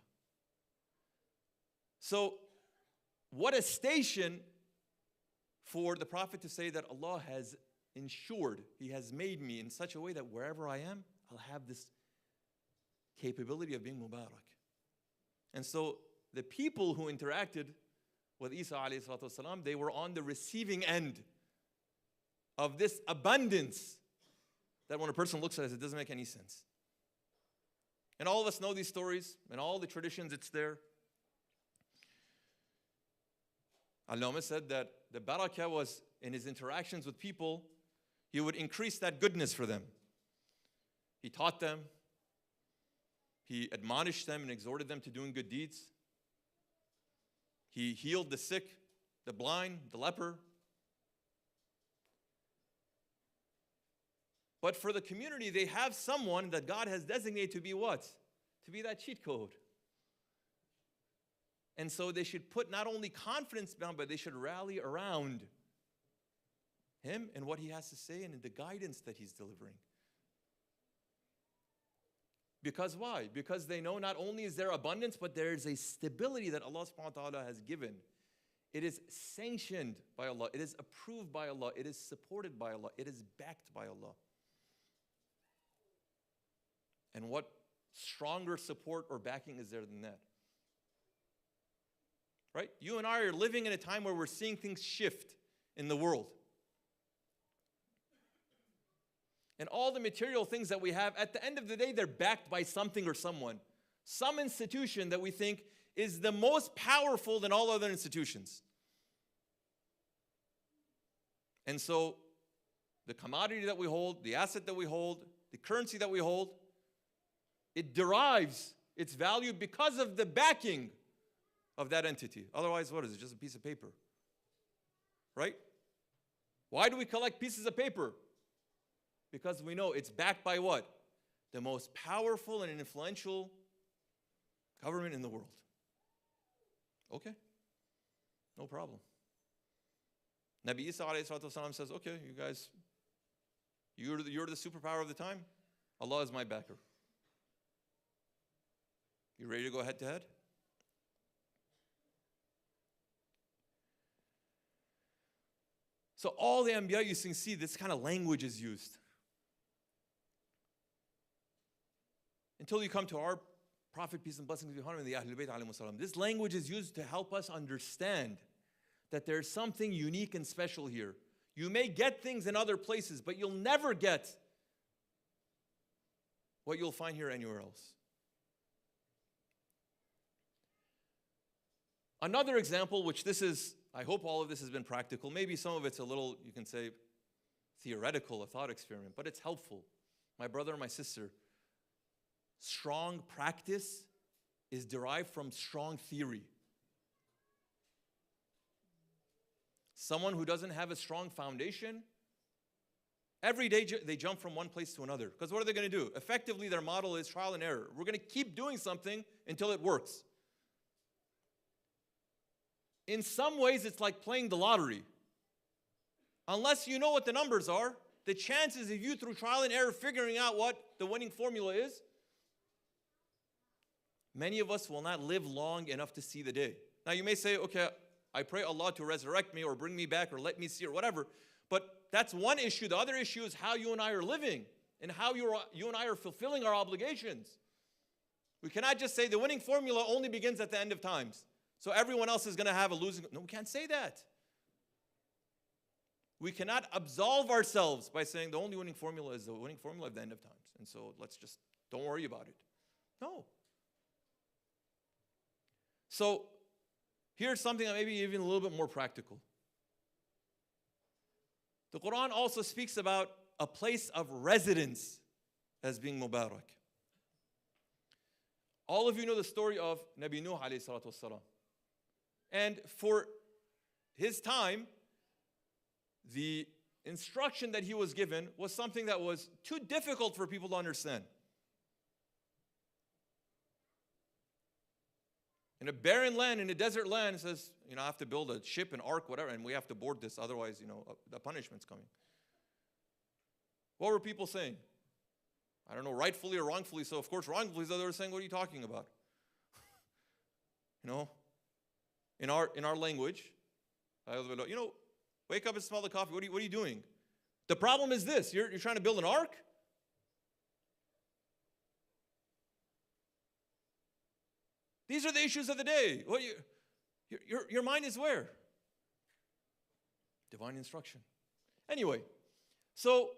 So, what a station for the Prophet to say that Allah has ensured, He has made me in such a way that wherever I am, I'll have this capability of being Mubarak. And so, the people who interacted with Isa alayhi salatu wasalam, they were on the receiving end of this abundance that when a person looks at it, it doesn't make any sense. And all of us know these stories, and all the traditions, it's there. Al-Lama said that the Baraka was, in his interactions with people, he would increase that goodness for them. He taught them, he admonished them and exhorted them to doing good deeds. He healed the sick, the blind, the leper. But for the community, they have someone that God has designated to be what? To be that cheat code. And so they should put not only confidence down, but they should rally around him and what he has to say and the guidance that he's delivering. Because why? Because they know not only is there abundance, but there is a stability that Allah subhanahu wa ta'ala has given. It is sanctioned by Allah. It is approved by Allah. It is supported by Allah. It is backed by Allah. And what stronger support or backing is there than that? Right? You and I are living in a time where we're seeing things shift in the world. And all the material things that we have, at the end of the day, they're backed by something or someone. Some institution that we think is the most powerful than all other institutions. And so, the commodity that we hold, the asset that we hold, the currency that we hold, it derives its value because of the backing of that entity. Otherwise, what is it? Just a piece of paper. Right? Why do we collect pieces of paper? Because we know it's backed by what? The most powerful and influential government in the world. Okay, no problem. Nabi Isa ﷺ says, okay, you guys, you're the superpower of the time. Allah is my backer. You ready to go head to head? So all the Anbiya, you can see this kind of language is used. Until you come to our Prophet, peace and blessings be upon him, and the Ahlul Bayt alayhimu salam. This language is used to help us understand that there's something unique and special here. You may get things in other places, but you'll never get what you'll find here anywhere else. Another example, which this is, I hope all of this has been practical. Maybe some of it's a little, you can say, theoretical, a thought experiment, but it's helpful. My brother and my sister, strong practice is derived from strong theory. Someone who doesn't have a strong foundation, every day they jump from one place to another. Because what are they going to do? Effectively, their model is trial and error. We're going to keep doing something until it works. In some ways, it's like playing the lottery. Unless you know what the numbers are, the chances of you through trial and error figuring out what the winning formula is, many of us will not live long enough to see the day. Now you may say, okay, I pray Allah to resurrect me or bring me back or let me see or whatever. But that's one issue. The other issue is how you and I are living and how you and I are fulfilling our obligations. We cannot just say the winning formula only begins at the end of times. So everyone else is going to have a losing. No, we can't say that. We cannot absolve ourselves by saying the only winning formula is the winning formula at the end of times. And so let's just, don't worry about it. No. So here's something that maybe even a little bit more practical. The Quran also speaks about a place of residence as being Mubarak. All of you know the story of Nabi Nuh alayhi salatu wassalam. And for his time, the instruction that he was given was something that was too difficult for people to understand. In a barren land, in a desert land, it says, I have to build a ship, an ark, whatever, and we have to board this, otherwise, the punishment's coming. What were people saying? I don't know, rightfully or wrongfully. So, of course, wrongfully, they were saying, what are you talking about? In our language, wake up and smell the coffee. What are you doing? The problem is this, you're trying to build an ark? These are the issues of the day. Well, your mind is where? Divine instruction. Anyway, so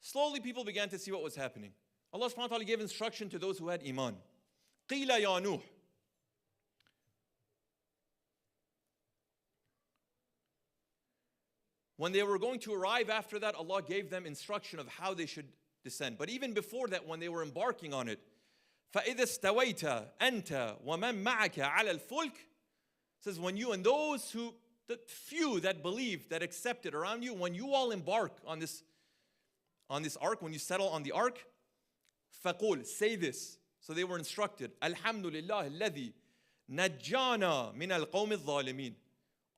slowly people began to see what was happening. Allah subhanahu wa ta'ala gave instruction to those who had iman. قِيلَ يَا نُوحُ. When they were going to arrive after that, Allah gave them instruction of how they should descend. But even before that, when they were embarking on it, فَإِذَا اسْتَوَيْتَ أَنْتَ وَمَنْ مَعَكَ عَلَى الْفُلْكِ, says when you and those who, the few that believed, that accepted around you, when you all embark on this ark, when you settle on the ark, فَقُولْ, say this. So they were instructed, الْحَمْدُ لِلَّهِ الَّذِي نَجَّانَا مِنَ الْقَوْمِ الظَّالِمِينَ.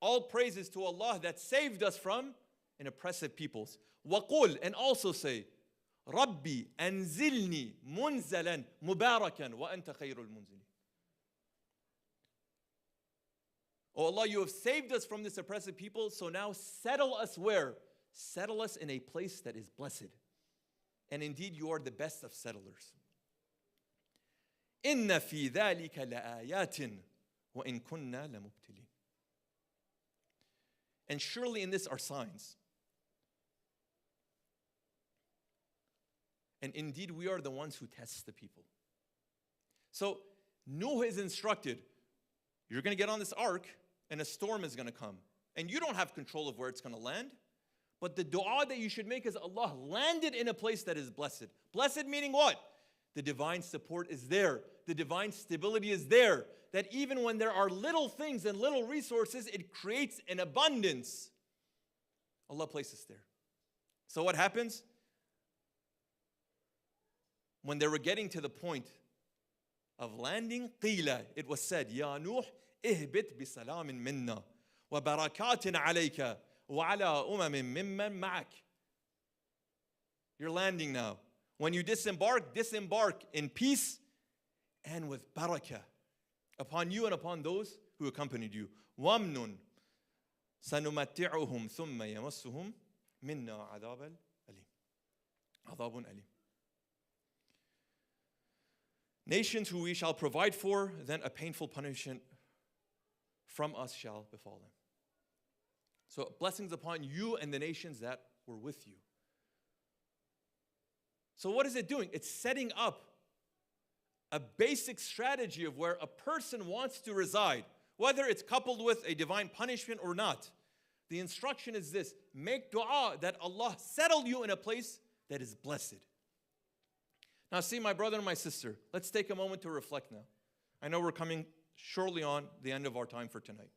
All praises to Allah that saved us from an oppressive peoples. وَقُولْ, and also say, رَبِّي أَنزِلْنِي مُنزَلًا مُبَارَكًا وَأَنْتَ خَيْرُ الْمُنزِلِينَ. Oh Allah, you have saved us from this oppressive people, so now settle us where? Settle us in a place that is blessed. and indeed you are the best of settlers. إِنَّ فِي ذَلِكَ لَآيَاتٍ وَإِن كُنَّا لَمُبْتِلِينَ. And surely in this are signs. And indeed we are the ones who test the people. So Noah is instructed, you're going to get on this ark and a storm is going to come. And you don't have control of where it's going to land. But the dua that you should make is, Allah, land it in a place that is blessed. Blessed meaning what? The divine support is there. The divine stability is there. That even when there are little things and little resources, it creates an abundance. Allah places there. So what happens? When they were getting to the point of landing, قِيلَ, it was said, يَا نُوحْ اهْبِتْ بِسَلَامٍ مِنَّا وَبَرَكَاتٍ عَلَيْكَ وَعَلَىٰ أُمَمٍ مِّمَّنْ مَعَكَ. You're landing now. When you disembark in peace and with barakah upon you and upon those who accompanied you. وَامْنٌ سَنُمَتِّعُهُمْ ثُمَّ يَمَسُّهُمْ مِنَّا عَذَابٌ أَلِيمٌ. Nations who we shall provide for, then a painful punishment from us shall befall them. So blessings upon you and the nations that were with you. So what is it doing? It's setting up a basic strategy of where a person wants to reside, whether it's coupled with a divine punishment or not. The instruction is this: make dua that Allah settle you in a place that is blessed. Now see, my brother and my sister, let's take a moment to reflect now. I know we're coming shortly on the end of our time for tonight.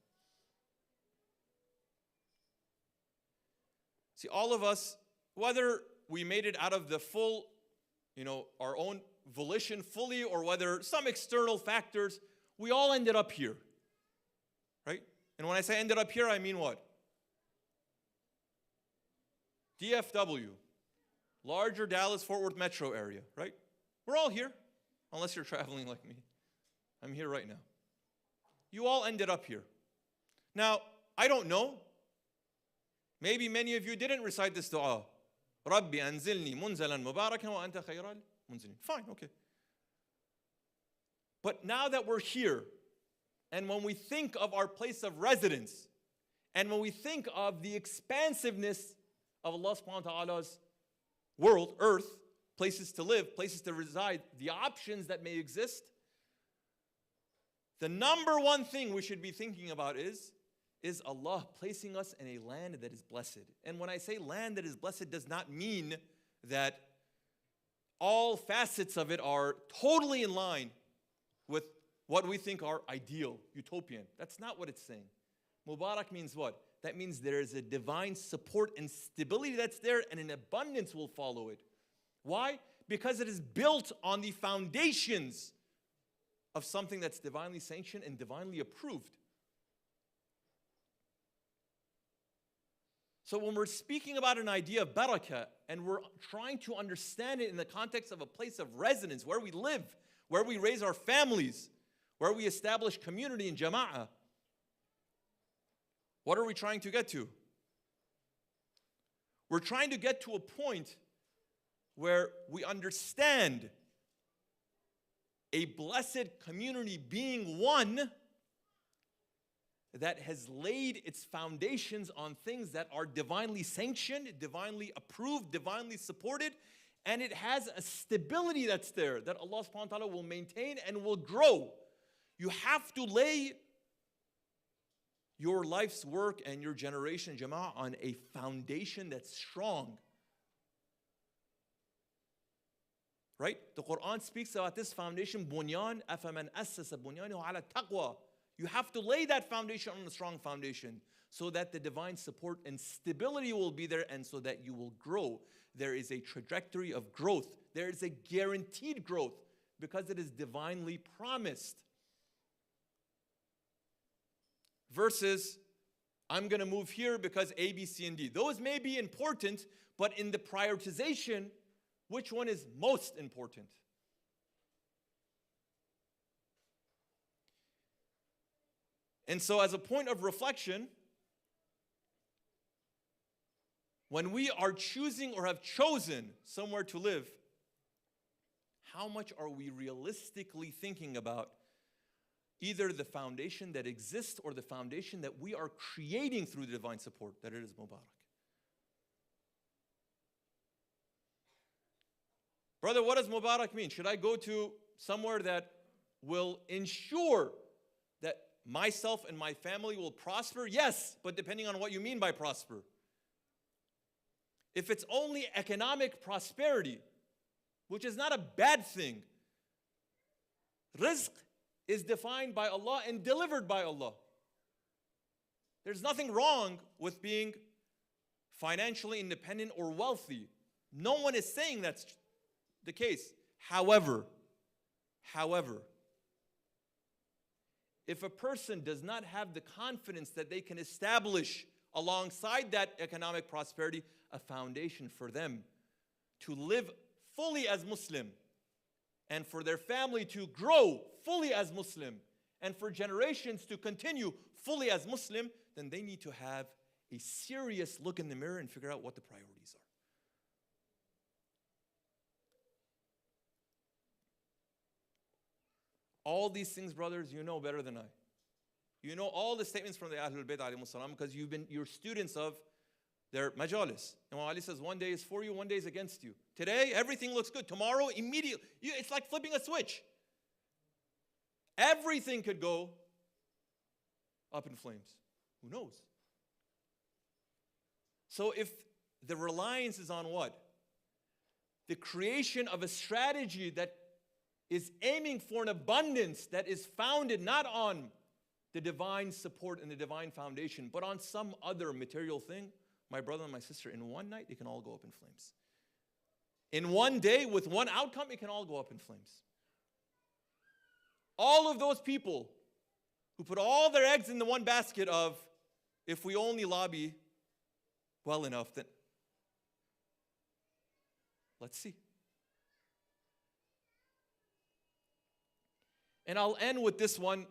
See, all of us, whether we made it out of the full, our own volition fully, or whether some external factors, we all ended up here, right? And when I say ended up here, I mean what? DFW, larger Dallas-Fort Worth metro area, right? We're all here, unless you're traveling like me. I'm here right now. You all ended up here. Now, I don't know. Maybe many of you didn't recite this dua. رَبِّ أَنزِلْنِي مُنزَلًا مُبَارَكًا وَأَنْتَ خَيْرَ الْمُنزِلِينَ. Fine, okay. But now that we're here, and when we think of our place of residence, and when we think of the expansiveness of Allah subhanahu wa ta'ala's world, earth, places to live, places to reside, the options that may exist, the number one thing we should be thinking about is Allah placing us in a land that is blessed. And when I say land that is blessed, does not mean that all facets of it are totally in line with what we think are ideal, utopian. That's not what it's saying. Mubarak means what? That means there is a divine support and stability that's there, and an abundance will follow it. Why? Because it is built on the foundations of something that's divinely sanctioned and divinely approved. So when we're speaking about an idea of barakah, and we're trying to understand it in the context of a place of residence, where we live, where we raise our families, where we establish community and jama'ah, what are we trying to get to? We're trying to get to a point where we understand a blessed community being one that has laid its foundations on things that are divinely sanctioned, divinely approved, divinely supported, and it has a stability that's there that Allah subhanahu wa ta'ala will maintain and will grow. You have to lay your life's work and your generation, jama'ah, on a foundation that's strong. Right? The Quran speaks about this foundation, bunyan, أَفَمَنْ أَسَّسَ بُنْيَانَهُ عَلَى التَّقْوَى. You have to lay that foundation on a strong foundation so that the divine support and stability will be there, and so that you will grow. There is a trajectory of growth. There is a guaranteed growth because it is divinely promised. Versus, I'm going to move here because A, B, C, and D. Those may be important, but in the prioritization, which one is most important? And so as a point of reflection, when we are choosing or have chosen somewhere to live, how much are we realistically thinking about either the foundation that exists or the foundation that we are creating through the divine support, that it is Mubarak? Brother, what does Mubarak mean? Should I go to somewhere that will ensure that myself and my family will prosper? Yes, but depending on what you mean by prosper. If it's only economic prosperity, which is not a bad thing, rizq is defined by Allah and delivered by Allah. There's nothing wrong with being financially independent or wealthy. No one is saying that's the case. However, if a person does not have the confidence that they can establish alongside that economic prosperity a foundation for them to live fully as Muslim, and for their family to grow fully as Muslim, and for generations to continue fully as Muslim, then they need to have a serious look in the mirror and figure out what the priorities are. All these things, brothers, you know better than I. You know all the statements from the Ahlul Bayt alayhimus salam because you're students of their majalis. Imam Ali says, one day is for you, one day is against you. Today, everything looks good. Tomorrow, immediately, it's like flipping a switch. Everything could go up in flames. Who knows? So if the reliance is on what? The creation of a strategy that is aiming for an abundance that is founded not on the divine support and the divine foundation, but on some other material thing, my brother and my sister, in one night, it can all go up in flames. In one day, with one outcome, it can all go up in flames. All of those people who put all their eggs in the one basket of, if we only lobby well enough, then let's see. And I'll end with this one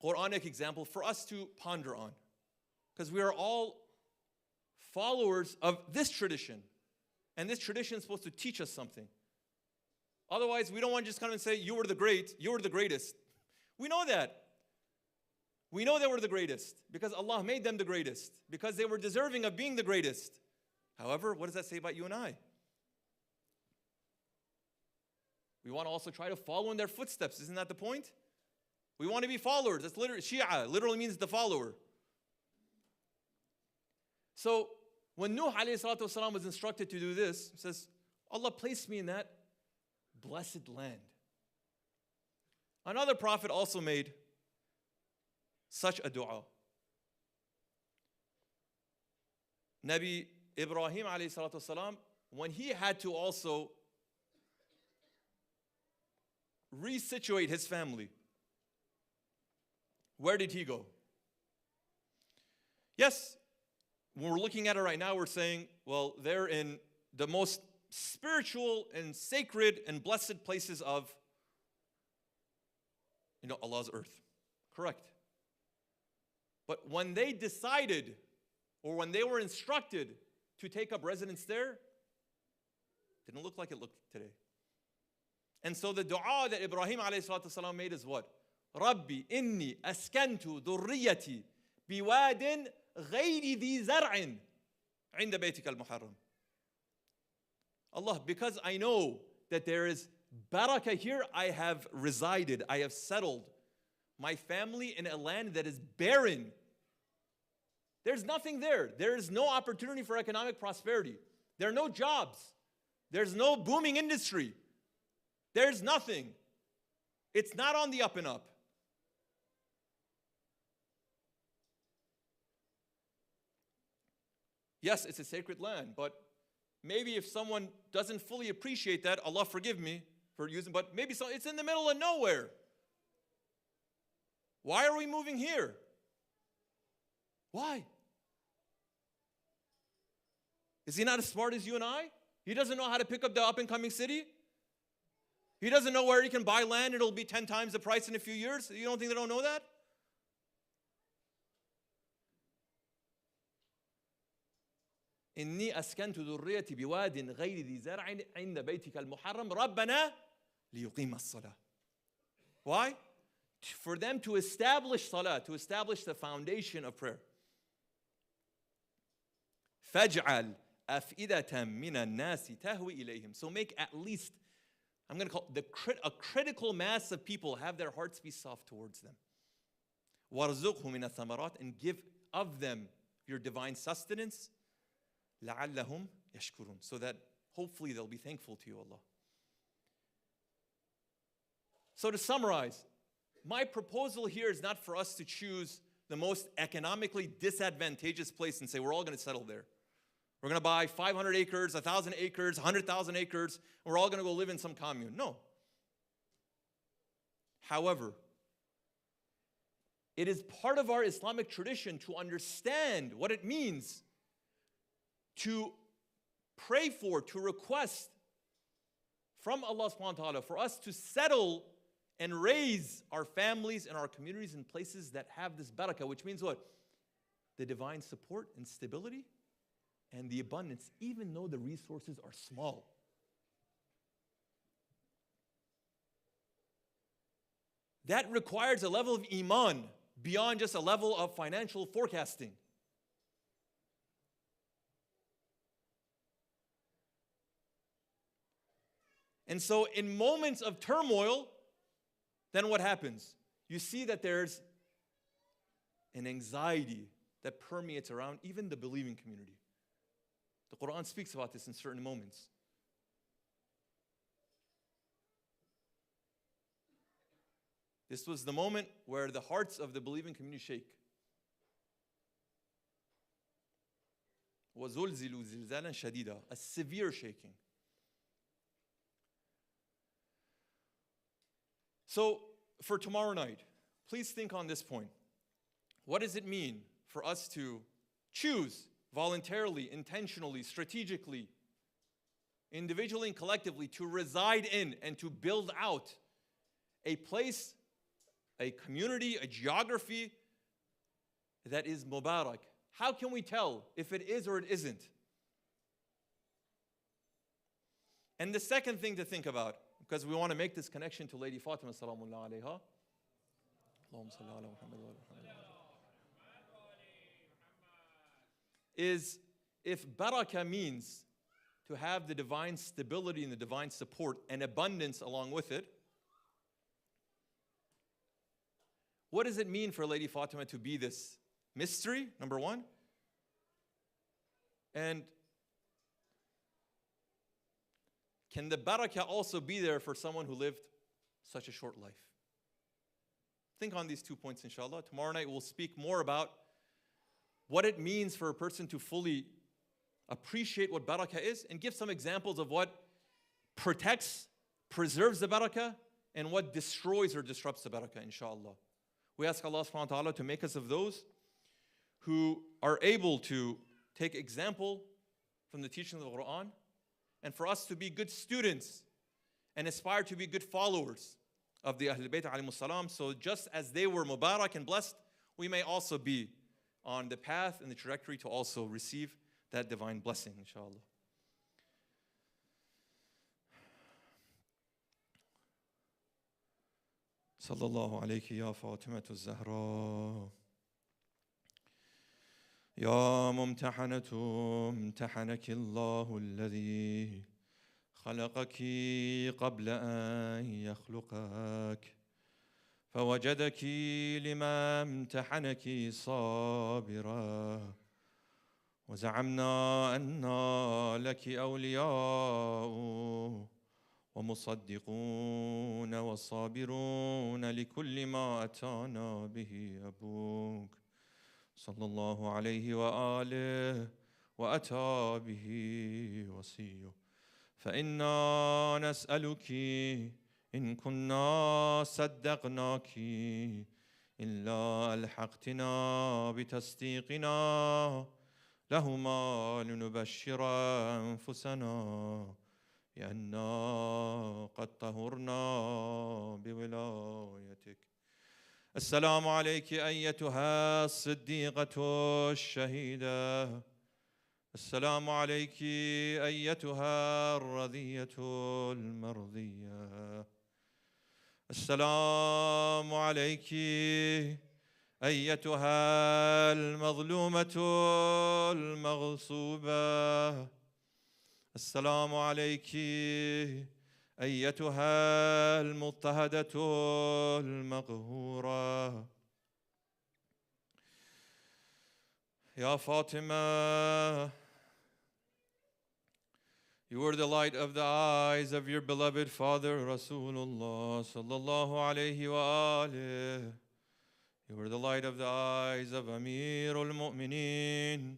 Quranic example for us to ponder on. Because we are all followers of this tradition. And this tradition is supposed to teach us something. Otherwise, we don't want to just come and say, you were the greatest. We know that. We know they were the greatest because Allah made them the greatest, because they were deserving of being the greatest. However, what does that say about you and I? We want to also try to follow in their footsteps. Isn't that the point? We want to be followers. That's literally, Shia literally means the follower. So when Nuh alayhi salatu wasalam was instructed to do this, he says, Allah placed me in that blessed land. Another prophet also made such a dua. Nabi Ibrahim alayhi salatu wasalam, when he had to also resituate his family, where did he go? Yes, when we're looking at it right now, we're saying, well, they're in the most spiritual and sacred and blessed places of, Allah's earth. Correct. But when they decided, or when they were instructed to take up residence there, it didn't look like it looked today. And so the dua that Ibrahim alayhi salatu wasalam made is what? Rabbi inni askantu dhurriyati biwadin ghayri dhi zar'in inda baytika al-muharram. Allah, because I know that there is Baraka here, I have resided, I have settled my family in a land that is barren. There's nothing there. There is no opportunity for economic prosperity. There are no jobs. There's no booming industry. There's nothing. It's not on the up and up. Yes, it's a sacred land, but maybe if someone doesn't fully appreciate that, Allah forgive me for using, but maybe it's in the middle of nowhere. Why are we moving here? Why? Is he not as smart as you and I? He doesn't know how to pick up the up-and-coming city? He doesn't know where he can buy land, it'll be 10 times the price in a few years? You don't think they don't know that? إني أسكنت ذريتي بواد غير ذي زرع عند بيتك المحرم ربنا ليقيم الصلاة. Why? For them to establish salah, to establish the foundation of prayer. فَاجْعَلْ أَفْئِدَةً مِّنَ النَّاسِ تَهْوِي إِلَيْهِمْ. So make at least, I'm going to call it a critical mass of people, have their hearts be soft towards them. وَارْزُقْهُ مِنَ الثَّمَرَاتِ, and give of them your divine sustenance. لَعَلَّهُمْ يَشْكُرُونَ, so that hopefully they'll be thankful to you, Allah. So to summarize, my proposal here is not for us to choose the most economically disadvantageous place and say we're all going to settle there. We're going to buy 500 acres, 1,000 acres, 100,000 acres, and we're all going to go live in some commune. No. However, it is part of our Islamic tradition to understand what it means to pray for, to request from Allah subhanahu wa ta'ala for us to settle and raise our families and our communities in places that have this barakah, which means what? The divine support and stability and the abundance, even though the resources are small. That requires a level of iman beyond just a level of financial forecasting. And so in moments of turmoil, then what happens? You see that there's an anxiety that permeates around even the believing community. The Quran speaks about this in certain moments. This was the moment where the hearts of the believing community shake. وَزُلْزِلُوا زِلْزَالًا شَدِيدًا, a severe shaking. So, for tomorrow night, please think on this point. What does it mean for us to choose voluntarily, intentionally, strategically, individually and collectively to reside in and to build out a place, a community, a geography that is Mubarak? How can we tell if it is or it isn't? And the second thing to think about, because we want to make this connection to Lady Fatima salamullah alayha. Allahumma salli ala Muhammad wa ala Muhammad. Is if barakah means to have the divine stability and the divine support and abundance along with it, what does it mean for Lady Fatima to be this mystery, number one? And can the barakah also be there for someone who lived such a short life? Think on these 2 points, inshallah. Tomorrow night we'll speak more about what it means for a person to fully appreciate what barakah is and give some examples of what protects, preserves the barakah, and what destroys or disrupts the barakah, inshallah. We ask Allah subhanahu wa ta'ala to make us of those who are able to take example from the teaching of the Quran, and for us to be good students and aspire to be good followers of the Ahlul Bayt alayhimus salam. So just as they were Mubarak and blessed, we may also be on the path and the trajectory to also receive that divine blessing, inshallah. Sallallahu alayki ya Fatimatu Zahra. يا ممتحنة امتحنك الله الذي خلقك قبل أن يخلقك فوجدك لما امتحنك صابرا وزعمنا أن لك أولياء ومصدقون والصابرون لكل ما أتانا به أبوك صلى الله عليه وآله وأتى به وصيه فإنا نسألك إن كنا صدقناك إلا ألحقتنا بتصديقنا لهما لنبشر أنفسنا بأننا قد طهرنا بولايتك. السلام عليك أيتها الصديقة الشهيدة
السلام عليك أيتها الرذية المرضية. السلام عليك أيتها المظلومة المغصوبة. السلام عليك أيتها المضطهدة المقهورة. يا فاطمة, you were the light of the eyes of your beloved father Rasulullah sallallahu alayhi wa alih. You were the light of the eyes of Amir al-Mu'mineen.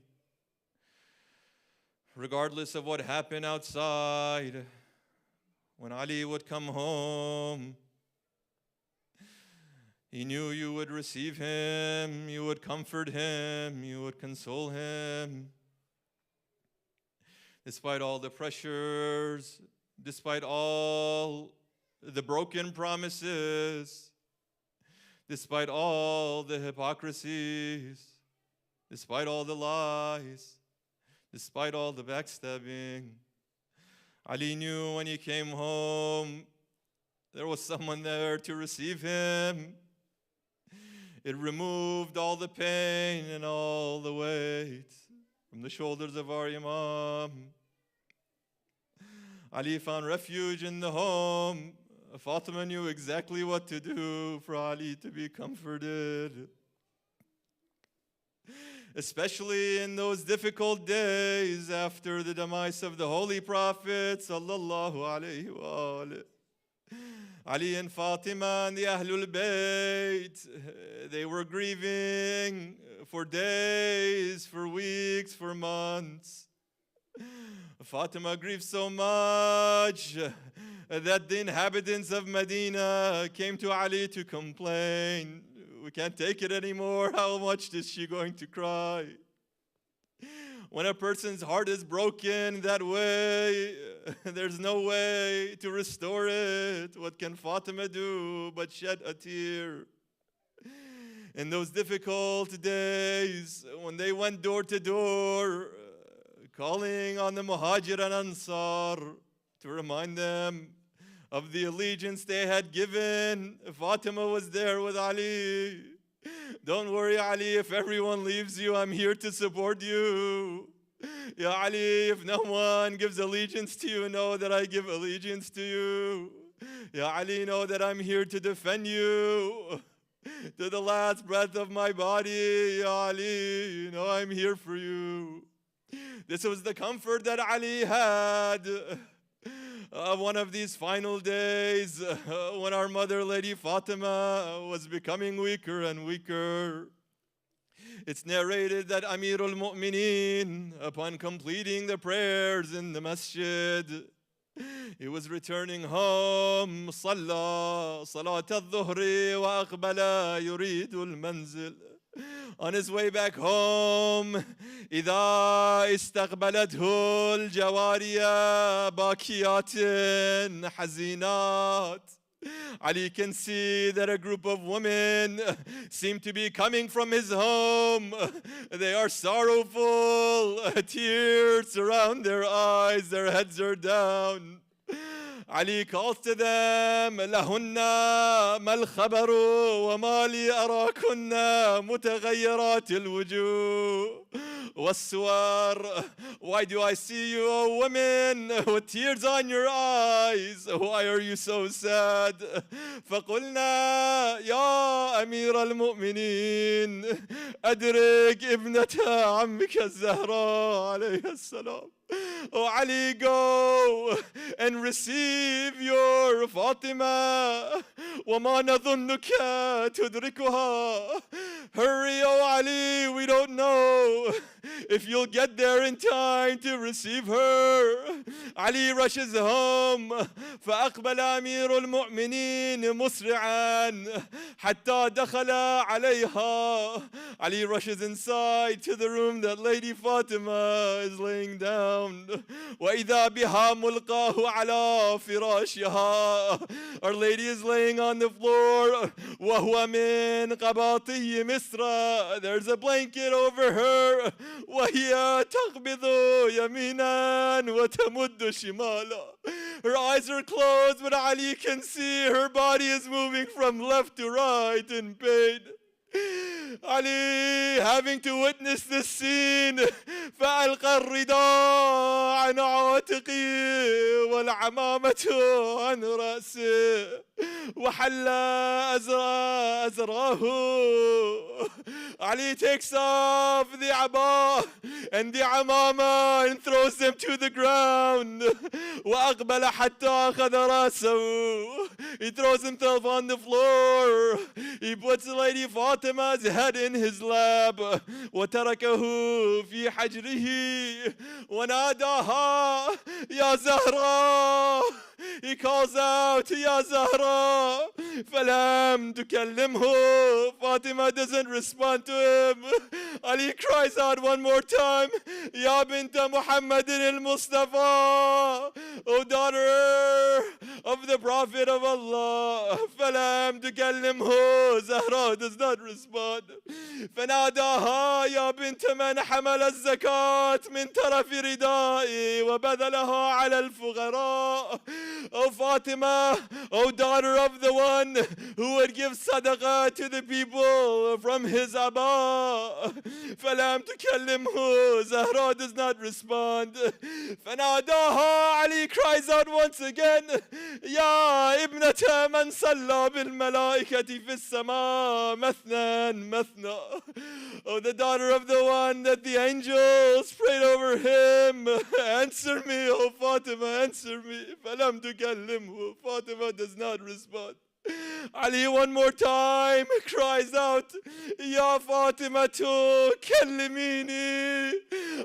Regardless of what happened outside, when Ali would come home, he knew you would receive him, you would comfort him, you would console him. Despite all the pressures, despite all the broken promises, despite all the hypocrisies, despite all the lies, despite all the backstabbing, Ali knew when he came home, there was someone there to receive him. It removed all the pain and all the weight from the shoulders of our Imam. Ali found refuge in the home. Fatima knew exactly what to do for Ali to be comforted. Especially in those difficult days after the demise of the Holy Prophet sallallahu alayhi wa alihi. Ali and Fatima and the Ahlul Bayt, they were grieving for days, for weeks, for months. Fatima grieved so much that the inhabitants of Medina came to Ali to complain. We can't take it anymore. How much is she going to cry? When a person's heart is broken that way, there's no way to restore it. What can Fatima do but shed a tear? In those difficult days, when they went door to door, calling on the Muhajir and Ansar to remind them of the allegiance they had given, Fatima was there with Ali. Don't worry, Ali, if everyone leaves you, I'm here to support you. Ya Ali, if no one gives allegiance to you, know that I give allegiance to you. Ya Ali, know that I'm here to defend you. To the last breath of my body, Ya Ali, know I'm here for you. This was the comfort that Ali had. One of these final days when our mother, Lady Fatima, was becoming weaker and weaker. It's narrated that Amir al-Mu'mineen, upon completing the prayers in the masjid, he was returning home. صلى صلاة الظهر وأقبل يريد المنزل. On his way back home, إذا استقبلته الجوارية باكيات حزينات. Ali can see that a group of women seem to be coming from his home. They are sorrowful, tears surround their eyes, their heads are down. Ali calls to them, لهن ما الخبر وما لي أراكن متغيرات الوجوه والسوار. Why do I see you, O women, with tears on your eyes? Why are you so sad? فقلنا يا أمير المؤمنين أدرك ابنة عمك الزهراء عليها السلام. Oh Ali, go and receive your Fatima. وما نظنك تدركها. Hurry, oh Ali, we don't know if you'll get there in time to receive her. Ali rushes home. فأقبل أمير المؤمنين مسرعا حتى دخل عليها. Ali rushes inside to the room that Lady Fatima is laying down. وإذا بها ملقاه على فراشها. Our Lady is laying on the floor. وهو من قباطي مصر. There's a blanket over her.
وهي تقبض يمينا وتمد شمالا. Her eyes are closed, but Ali can see her body is moving from left to right in pain. Ali, having to witness this scene, فألقى الرداء عن عاتقي والعمامة عن رأسه وحل أزراه. Ali takes off the abba and the amama and throws them to the ground. وأقبل حتى أخذ رأسه. He throws himself on the floor. He puts Lady Fatima's head in his lap. وتركه في حجره وناداها يا زهراء. He calls out يا زهراء فلم تكلمه. Fatima doesn't respond to him. Ali cries out one more time يا بنت محمد المصطفى, O daughter of the Prophet of Allah. فلم تكلمه. Zahra does not respond. فناداها يا بنت من حمل الزكاة من طرف ردائي وبذلها على الفقراء. O Fatima, O daughter of the one who would give sadaqah to the people from his abba. فلم تكلمه. Zahra does not respond. فناداها. Ali cries out once again يا ابنة من صلى بالملائكة في السماء مثنى مثنى. Oh, the daughter of the one that the angels prayed over him. Answer me, oh Fatima, answer me. فلم تكلمه. Fatima does not respond. Ali one more time cries out Ya Fatima كلميني.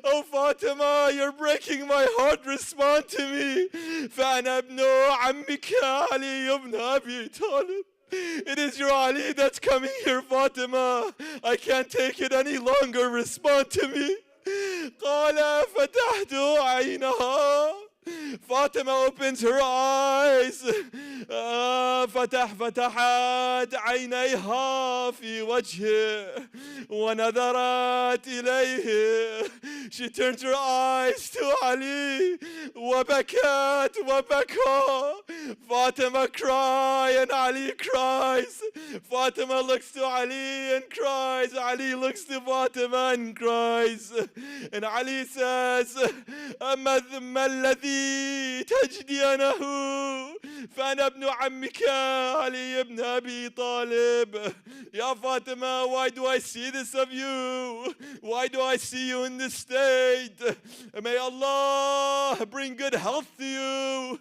Oh Fatima, you're breaking my heart, respond to me. فأنا ابن عمك علي ابن أبي طالب. It is your Ali that's coming here, Fatima. I can't take it any longer, respond to me. قال فتحت عينها. Fatima opens her eyes. فتحت عينيها في وجهه ونظرت إليه. She turns her eyes to Ali. وبكت وبكى. Fatima cries and Ali cries. Fatima looks to Ali and cries. Ali looks to Fatima and cries. And Ali says, ما الذي تجدينه فأنا ابن عمك علي ابن أبي طالب. Ya Fatima, why do I see this of you? Why do I see you in this state? May Allah bring good health to you.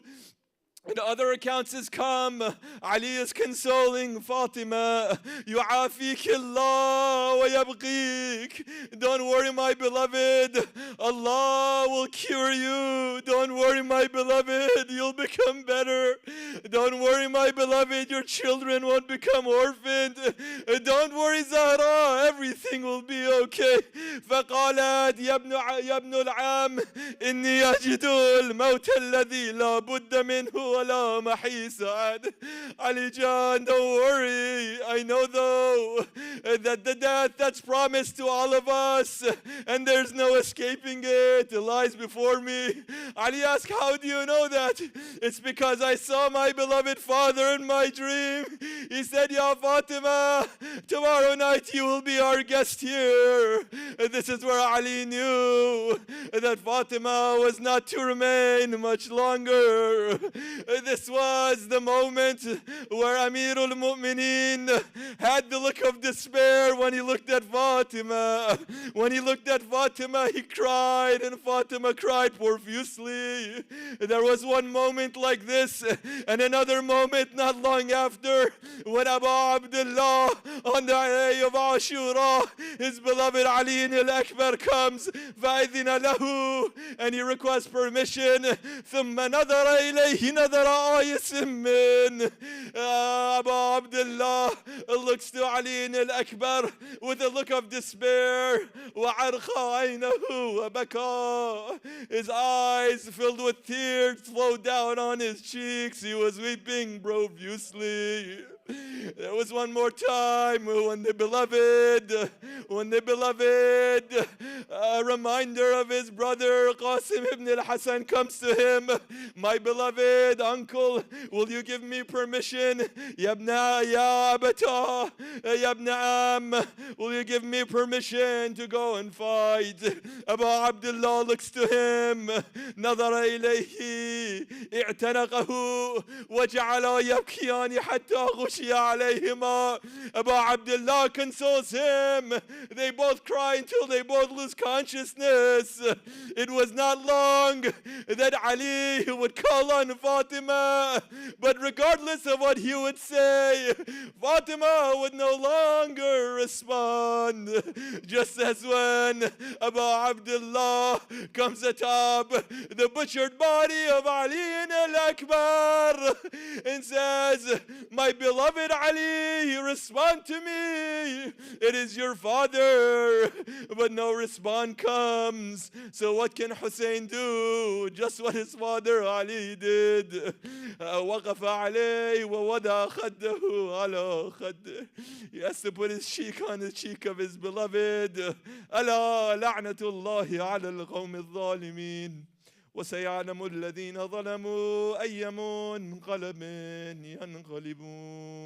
In other accounts has come, Ali is consoling Fatima. يعافيك الله ويبقيك. Don't worry, my beloved. Allah will cure you. Don't worry, my beloved. You'll become better. Don't worry, my beloved. Your children won't become orphaned. Don't worry, Zahra. Everything will be okay. فقالت يا ابن العام إني أجد الموت الذي لا بد منه ولا محيص عنه. Ali Jan, don't worry. I know though that the death that's promised to all of us and there's no escaping it lies before me. Ali asked, how do you know that? It's because I saw my beloved father in my dream. He said, Ya Fatima, tomorrow night you will be our guest here. This is where Ali knew that Fatima was not to remain much longer. This was the moment where Amirul Mu'mineen had the look of despair when he looked at Fatima. When he looked at Fatima, he cried, and Fatima cried profusely. There was one moment like this, and another moment not long after, when Abu Abdullah, on the day of Ashura, his beloved Ali al-Akbar comes, فَأَذِنَ لَهُ, and he requests permission. ثُمَّ نَظَرَ إِلَيْهِ نَظَرَ another ayah min. Abu Abdullah looks to Ali al-Akbar with a look of despair. وَعَرْخَ عَيْنَهُ وَبَكَى. His eyes filled with tears flowed down on his cheeks. He was weeping profusely. There was one more time when the beloved, a reminder of his brother Qasim ibn al-Hasan comes to him. My beloved uncle, will you give me permission? Ya abata, ya ibn am, will you give me permission to go and fight? Abu Abdullah looks to him. نظر إليه اعتنقه وجعلا يبكيان حتى غشي عليهما. Abu Abdullah consoles him. They both cry until they both lose consciousness. It was not long that Ali would call on Fatima, but regardless of what he would say, Fatima would no longer respond. Just as when Abu Abdullah comes atop the butchered body of Ali al-Akbar and says, my beloved Ali, respond to me. It is your father. But no response comes. So what can Hussein do? Just what his father Ali did. وقف عليه ووضع خده على خده. He has to put his cheek on the cheek of his beloved. ألا لعنة الله على القوم الظالمين. وسيعلم الذين ظلموا أي منقلب ينقلبون.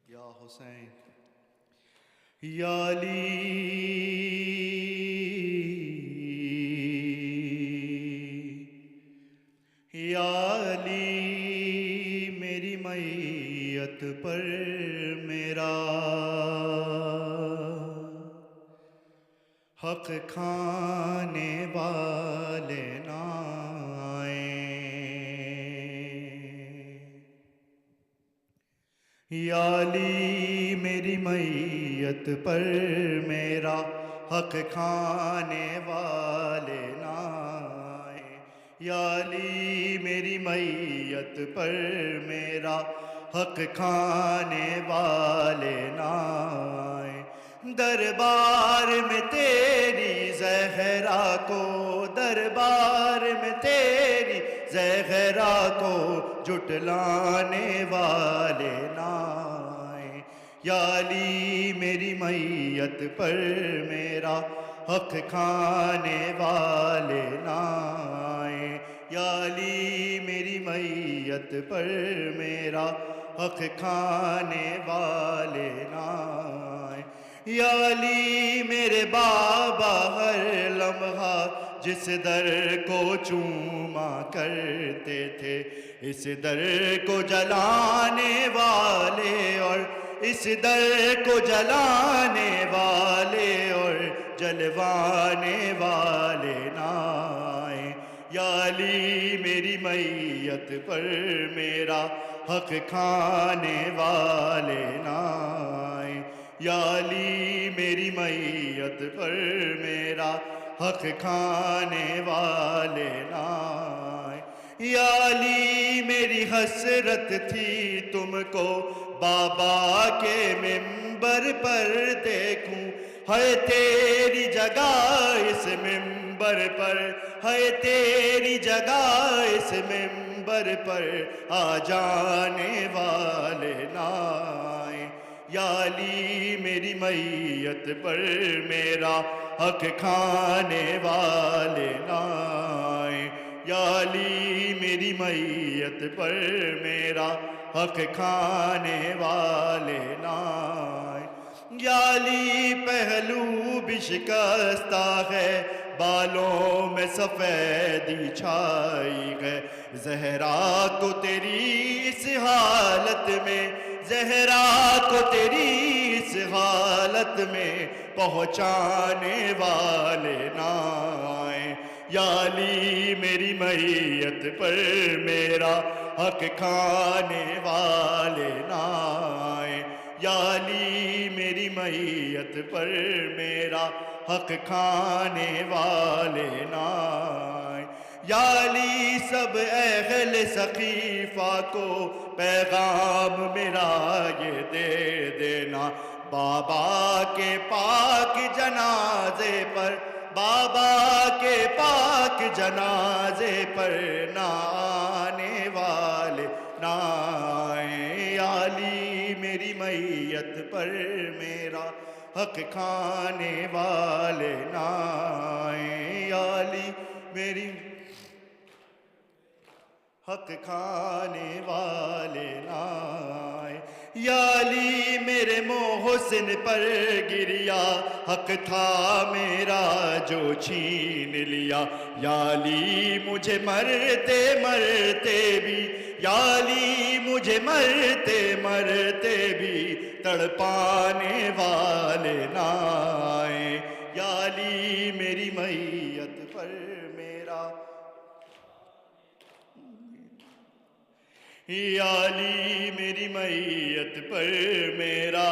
Ya Hussein, Ya Ali, Ya Ali, meri maiyat par mera haq khaane wale na یا علی میری میت پر میرا حق کھانے والے نہ آئیں. یا علی میری میت پر میرا حق کھانے والے نہ آئیں. دربار میں تیری زہرا کو, دربار میں تیری زہرا کو جھٹلانے والے نہ آئیں. یا علی میری میت پر میرا حق کھانے والے نہ آئیں. یا علی میری میت پر میرا حق کھانے والے نہ آئیں. یا علی میرے بابا ہر لمحہ جس در کو چوما کرتے تھے, اس در کو جلانے والے اور اس در کو جلانے والے اور جلوانے والے نہ آئیں. یا علی میری میت پر میرا حق کھانے والے نہ آئیں. یا علی میری میت پر میرا حق کھانے والے نہ آئیں. یا علی میری حسرت تھی تم کو بابا کے ممبر پر دیکھوں, ہے تیری جگہ اس ممبر پر, ہے تیری جگہ اس ممبر پر, آ جانے والے نہ آئیں. یا علی میری میت پر میرا حق کھانے والے نہ آئیں یا علی میری میت پر میرا حق کھانے والے نہ آئیں یا علی پہلو بھی شکستہ ہے بالوں میں سفیدی چھائی ہے زہرا کو تیری اس حالت میں زہرا کو تیری اس حالت میں پہنچانے والے نہ آئیں یا علی میری میت پر میرا حق کھانے والے نہ آئیں یا علی میری میت پر میرا حق کھانے والے نہ آئیں یا علی سب اہل سقیفہ کو پیغام میرا یہ دے دینا بابا کے پاک جنازے پر بابا کے پاک جنازے پر نہ آنے والے نہ آئیں یا علی میری میت پر میرا حق کھانے والے نہ آئیں یا علی میری حق کھانے والے نہ آئیں یا علی میرے محسن پر گریا حق تھا میرا جو چھین لیا یا علی مجھے مرتے مرتے بھی یا علی مجھے مرتے مرتے بھی تڑپانے والے نہ آئیں یا علی میری میت پر میرا یا علی میری میت پر میرا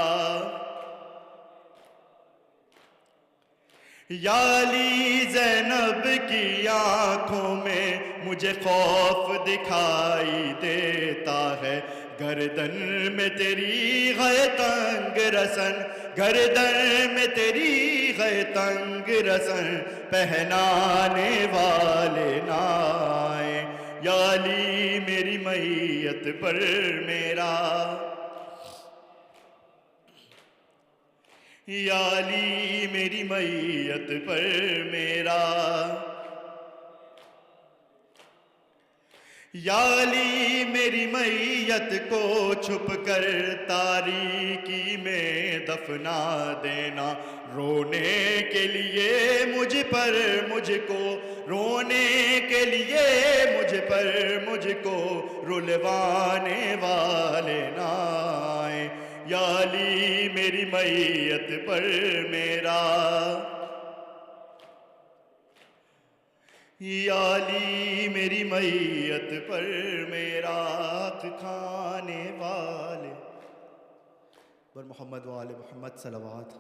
یا علی زینب کی آنکھوں میں مجھے خوف دکھائی دیتا ہے گردن میں تیری ہے تنگ رسن گردن میں تیری ہے تنگ رسن پہنانے والے نہ آئیں یا علی میری میت پر میرا یا علی میری میت پر میرا یا علی میری میت کو چھپ کر تاریکی میں دفنا دینا رونے کے لیے مجھ پر مجھ کو رونے کے لیے مجھ پر مجھ کو رلوانے والے نہ آئیں یا علی میری میت پر میرا یا علی میری میت پر میرا حق کھانے والے بر محمد و آل محمد صلوات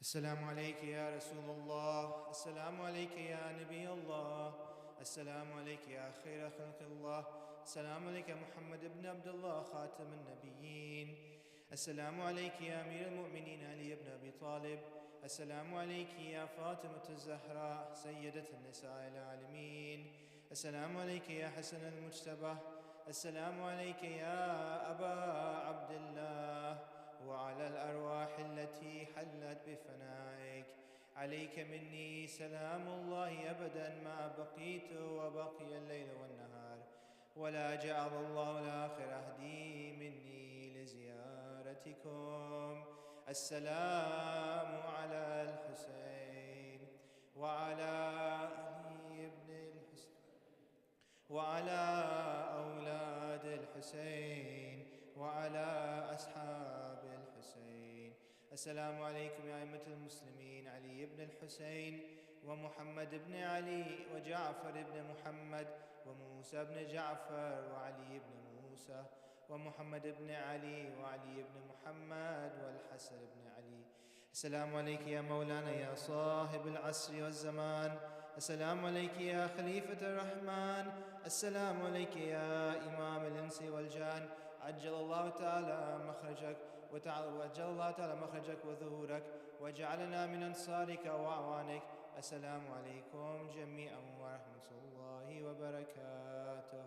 السلام عليك يا رسول الله، السلام عليك يا نبي الله، السلام عليك يا خير خلق الله، السلام عليك محمد بن عبد الله خاتم النبيين، السلام عليك يا أمير المؤمنين علي بن أبي طالب، السلام عليك يا فاطمة الزهراء سيدة النساء العالمين، السلام عليك يا حسن المجتبى، السلام عليك يا أبا عبد الله، وعلى الأرواح التي حلت بفنائك، عليك مني سلام الله أبدا ما بقيت وبقي الليل والنهار، ولا جعل الله الآخر أهدي مني لزيارتكم. السلام على الحسين وعلى علي بن الحسين وعلى أولاد الحسين وعلى أصحاب الحسين. السلام عليكم يا أئمة المسلمين، علي بن الحسين ومحمد بن علي وجعفر بن محمد وموسى بن جعفر وعلي بن موسى ومحمد بن علي وعلي بن محمد والحسن بن علي. السلام عليك يا مولانا يا صاحب العصر والزمان، السلام عليك يا خليفة الرحمن، السلام عليك يا إمام الإنس والجان، عجل الله تعالى مخرجك وظهورك، وجعلنا من أنصارك وأعوانك. السلام عليكم جميعا ورحمة الله وبركاته.